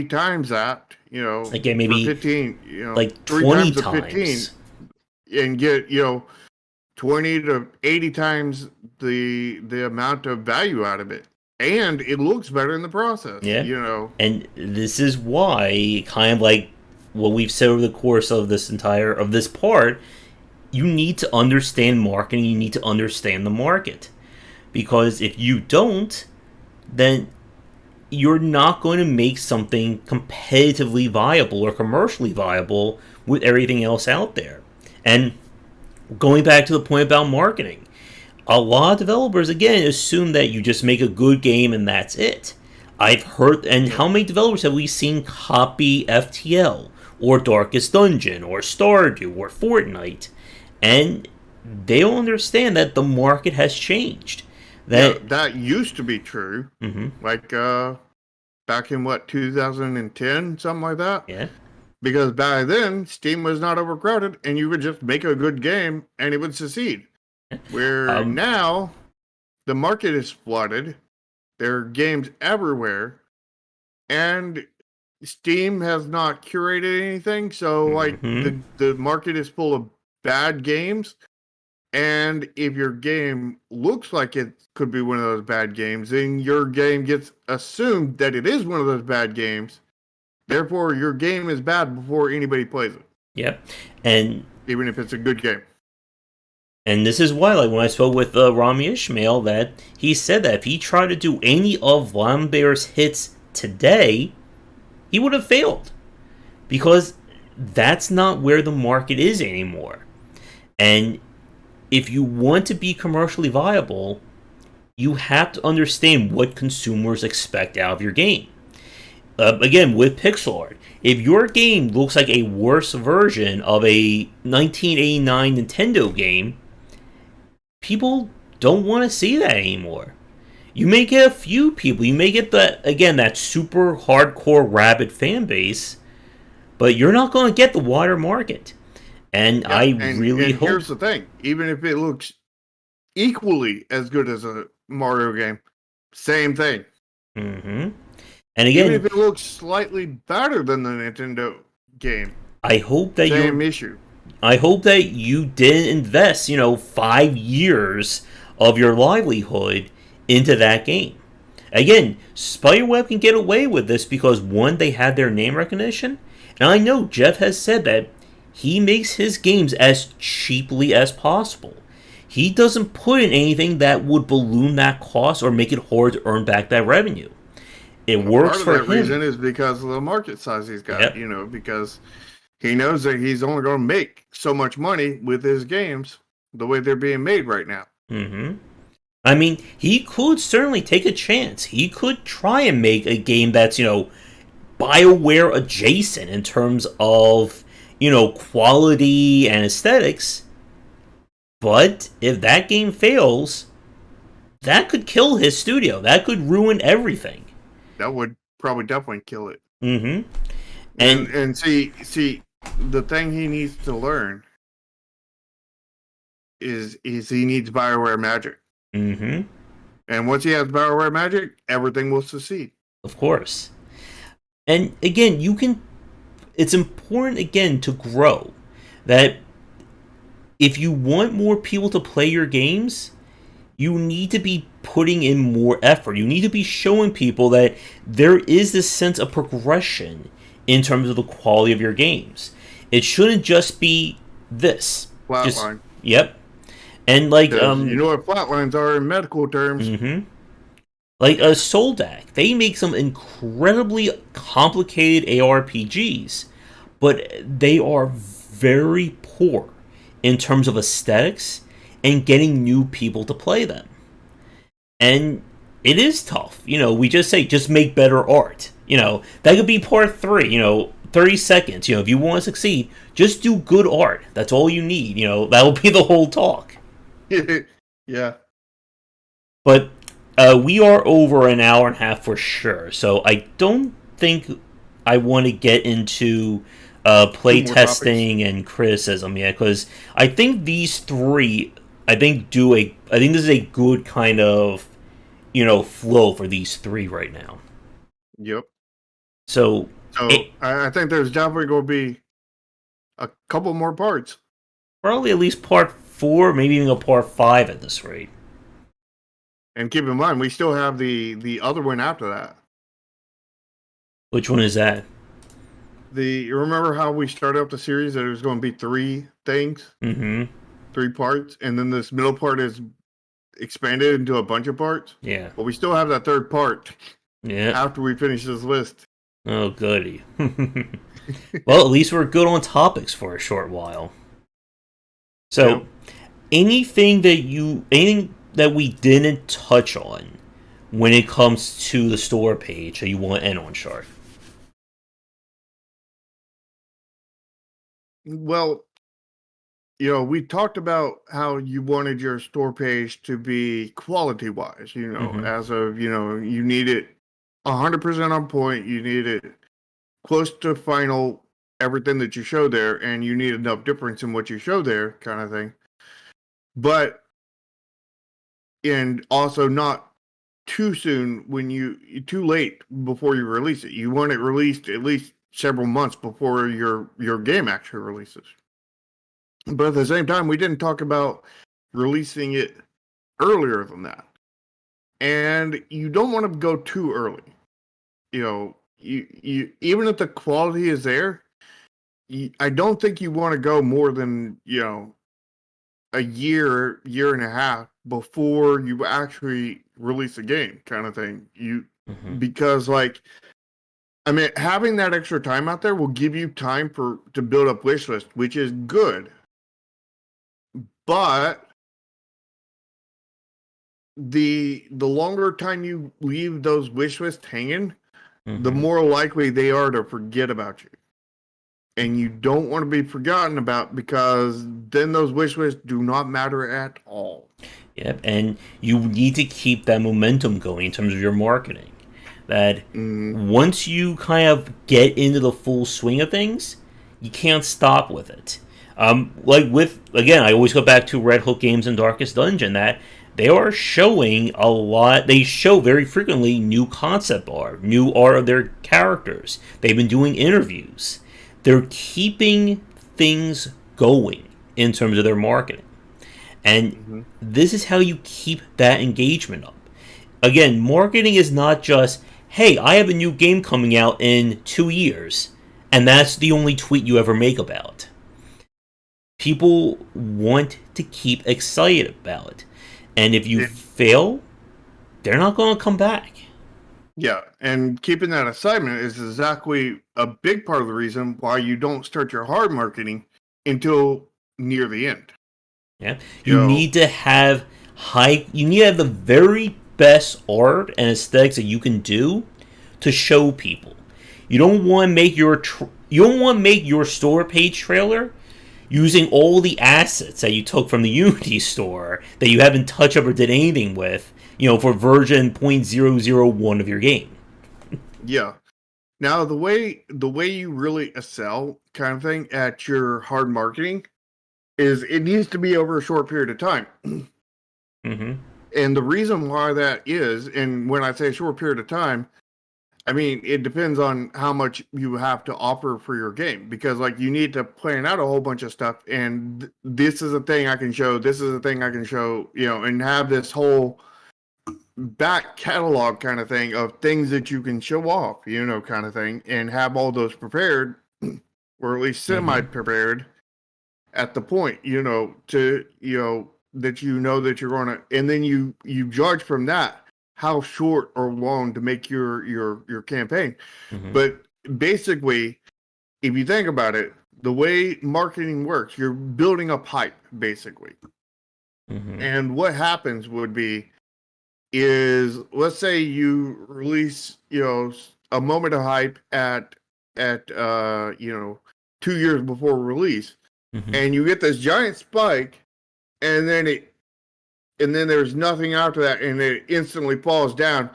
times that, again, maybe for 15, like 3 20 times the 15, and get 20 to 80 times the amount of value out of it, and it looks better in the process. And this is why, kind of like what we've said over the course of this part, you need to understand marketing. You need to understand the market, because if you don't, then you're not going to make something competitively viable or commercially viable with everything else out there. And going back to the point about marketing, a lot of developers, again, assume that you just make a good game and that's it. I've heard, and how many developers have we seen copy FTL, or Darkest Dungeon, or Stardew, or Fortnite, and they don't understand that the market has changed. That used to be true. Like back in 2010, something like that. Yeah. Because back then, Steam was not overcrowded, and you would just make a good game and it would succeed. Where now, the market is flooded. There are games everywhere, and Steam has not curated anything. So, the market is full of bad games. And if your game looks like it could be one of those bad games, then your game gets assumed that it is one of those bad games. Therefore, your game is bad before anybody plays it. Yep. And even if it's a good game. And this is why, like when I spoke with Rami Ishmael, that he said that if he tried to do any of Lambert's hits today, he would have failed. Because that's not where the market is anymore. And if you want to be commercially viable, you have to understand what consumers expect out of your game. Again, with pixel art, if your game looks like a worse version of a 1989 Nintendo game, people don't want to see that anymore. You may get a few people, you may get that super hardcore rabid fan base, but you're not going to get the wider market. And I really hope. Here's the thing: even if it looks equally as good as a Mario game, same thing. And again, even if it looks slightly better than the Nintendo game, I hope that same issue. I hope that you didn't invest, 5 years of your livelihood into that game. Again, Spiderweb can get away with this because, one, they have their name recognition, and I know Jeff has said that he makes his games as cheaply as possible. He doesn't put in anything that would balloon that cost or make it hard to earn back that revenue. It works for him. Part of that reason is because of the market size he's got, because he knows that he's only going to make so much money with his games the way they're being made right now. I mean, he could certainly take a chance. He could try and make a game that's, BioWare adjacent in terms of, quality and aesthetics. But if that game fails, that could kill his studio. That could ruin everything. That would probably definitely kill it. Mm-hmm. And see, the thing he needs to learn is he needs Bioware magic. Mm-hmm. And once he has Bioware magic, everything will succeed. Of course. And again, it's important again to grow. That if you want more people to play your games, you need to be putting in more effort. You need to be showing people that there is this sense of progression in terms of the quality of your games. It shouldn't just be this. Flatline. Yep. And like you know what flatlines are in medical terms. Mm-hmm. Like a Soldak, they make some incredibly complicated ARPGs, but they are very poor in terms of aesthetics and getting new people to play them. And it is tough. We just say, just make better art. That could be part 3, 30 seconds. If you want to succeed, just do good art. That's all you need. That'll be the whole talk. Yeah. But we are over an hour and a half for sure. So I don't think I want to get into play testing and criticism yet, because I think these three, I think this is a good kind of flow for these three right now. Yep. So I think there's definitely going to be a couple more parts. Probably at least part 4, maybe even a part 5 at this rate. And keep in mind, we still have the other one after that. Which one is that? You remember how we started up the series that it was going to be 3 things? Mm-hmm. 3 parts, and then this middle part is expanded into a bunch of parts? Yeah. But we still have that 3rd part. Yeah. After we finish this list. Oh, goody. Well, at least we're good on topics for a short while. So, anything that we didn't touch on when it comes to the store page that you want to end on, Shark? Well, we talked about how you wanted your store page to be quality-wise, as of, you need it 100% on point, you need it close to final, everything that you show there, and you need enough difference in what you show there, kind of thing. But, and also not too soon too late before you release it. You want it released at least several months before your game actually releases. But at the same time, we didn't talk about releasing it earlier than that. And you don't want to go too early. You even if the quality is there, I don't think you want to go more than, a year and a half before you actually release a game, kind of thing. Because having that extra time out there will give you time to build up wish list, which is good. But the longer time you leave those wish lists hanging, the more likely they are to forget about you. And you don't want to be forgotten about, because then those wish lists do not matter at all. Yep, and you need to keep that momentum going in terms of your marketing. That once you kind of get into the full swing of things, you can't stop with it. Again, I always go back to Red Hook Games and Darkest Dungeon, that they are showing a lot. They show very frequently new concept art, new art of their characters. They've been doing interviews. They're keeping things going in terms of their marketing. And this is how you keep that engagement up. Again, marketing is not just, hey, I have a new game coming out in 2 years, and that's the only tweet you ever make about it. People want to keep excited about it. And if you fail, they're not going to come back. Yeah, and keeping that excitement is exactly a big part of the reason why you don't start your hard marketing until near the end. Yeah, you need to have the very best art and aesthetics that you can do to show people. You don't want to make your store page trailer using all the assets that you took from the Unity store that you haven't touched up or did anything with, for version 0.001 of your game. Yeah. Now the way you really excel kind of thing at your hard marketing is it needs to be over a short period of time. Mm-hmm. And the reason why that is, and when I say short period of time, I mean it depends on how much you have to offer for your game, because like you need to plan out a whole bunch of stuff, and this is a thing I can show, this is a thing I can show, and have this whole back catalog kind of thing of things that you can show off, kind of thing, and have all those prepared, or at least semi prepared at the point, to that that you're gonna, and then you judge from that how short or long to make your campaign. Mm-hmm. But basically, if you think about it, the way marketing works, you're building up hype basically. Mm-hmm. And what happens would be is, let's say you release, a moment of hype at 2 years before release, Mm-hmm. and you get this giant spike, and then there's nothing after that, and it instantly falls down,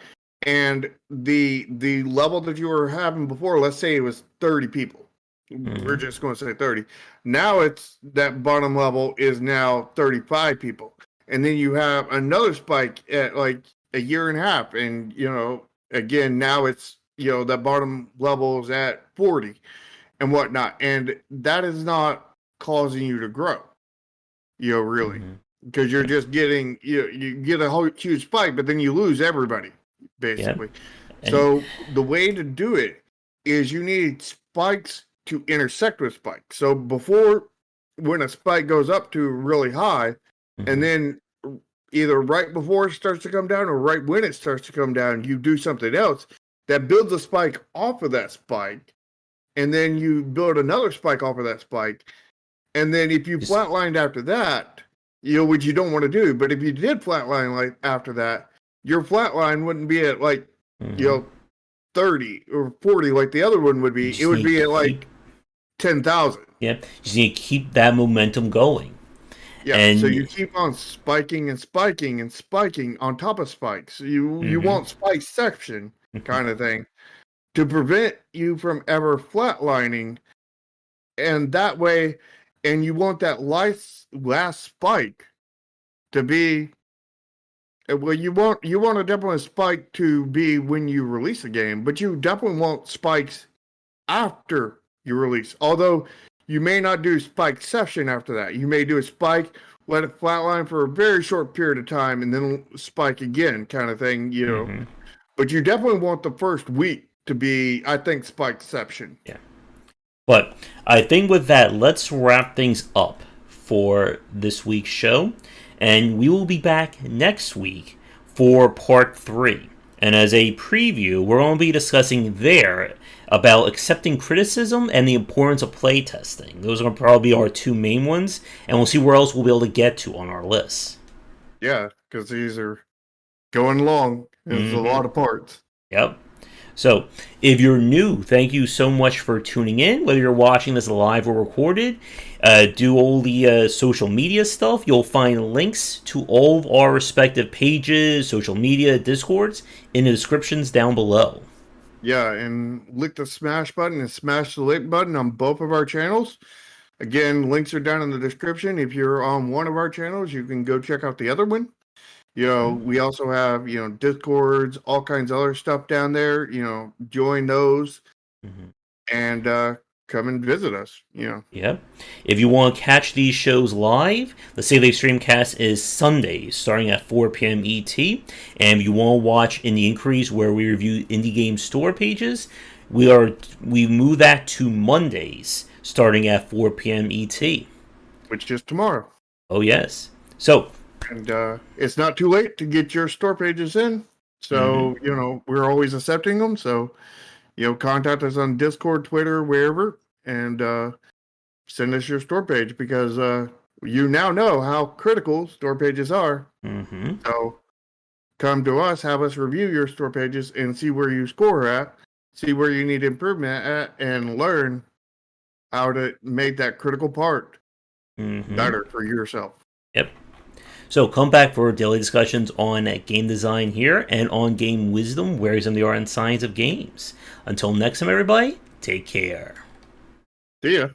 and the level that you were having before, let's say it was 30 people. Mm-hmm. We're just going to say 30. Now it's that bottom level is now 35 people. And then you have another spike at like a year and a half. And, again, now it's, that bottom level is at 40 and whatnot. And that is not causing you to grow, really. Mm-hmm. Because you're just getting, you get a whole huge spike, but then you lose everybody, basically. Yep. So the way to do it is you need spikes to intersect with spikes. So before, when a spike goes up to really high, Mm-hmm. and then either right before it starts to come down or right when it starts to come down, you do something else that builds a spike off of that spike, and then you build another spike off of that spike, and then if you flatlined after that, which you don't want to do, but if you did flatline like after that, your flatline wouldn't be at like Mm-hmm. 30 or 40 like the other one would be. It would be at like 10,000. Yep. Just need to keep that momentum going. Yeah, And so you keep on spiking and spiking and spiking on top of spikes. You want spikeception kind of thing to prevent you from ever flatlining, and that way, and you want that last spike to be, well, you want a definitely spike to be when you release a game, but you definitely want spikes after you release. Although you may not do spikeception after that. You may do a spike, let it flatline for a very short period of time, and then spike again, kind of thing, Mm-hmm. But you definitely want the first week to be, I think, spikeception. Yeah. But I think with that, let's wrap things up for this week's show. And we will be back next week for part 3. And as a preview, we're going to be discussing there about accepting criticism and the importance of playtesting. Those are going to probably be our 2 main ones, and we'll see where else we'll be able to get to on our list. Yeah, because these are going long. There's a lot of parts. Yep. So, if you're new, thank you so much for tuning in. Whether you're watching this live or recorded, do all the social media stuff. You'll find links to all of our respective pages, social media, Discords in the descriptions down below. Yeah, and lick the smash button and smash the like button on both of our channels. Again, links are down in the description. If you're on one of our channels, you can go check out the other one. We also have, Discords, all kinds of other stuff down there. Join those and come and visit us. Yep. If you want to catch these shows live, the Save They Streamcast is Sundays, starting at 4 p.m. ET. And if you want to watch Indie Inquiries, where we review indie game store pages, we move that to Mondays, starting at 4 p.m. ET. Which is tomorrow. Oh, yes. So, and it's not too late to get your store pages in. So, we're always accepting them. So, contact us on Discord, Twitter, wherever, and send us your store page, because you now know how critical store pages are. So, come to us, have us review your store pages and see where you score at, see where you need improvement at, and learn how to make that critical part better for yourself. Yep. So come back for daily discussions on game design here and on game wisdom, where some of the art and science of games. Until next time, everybody, take care. See ya.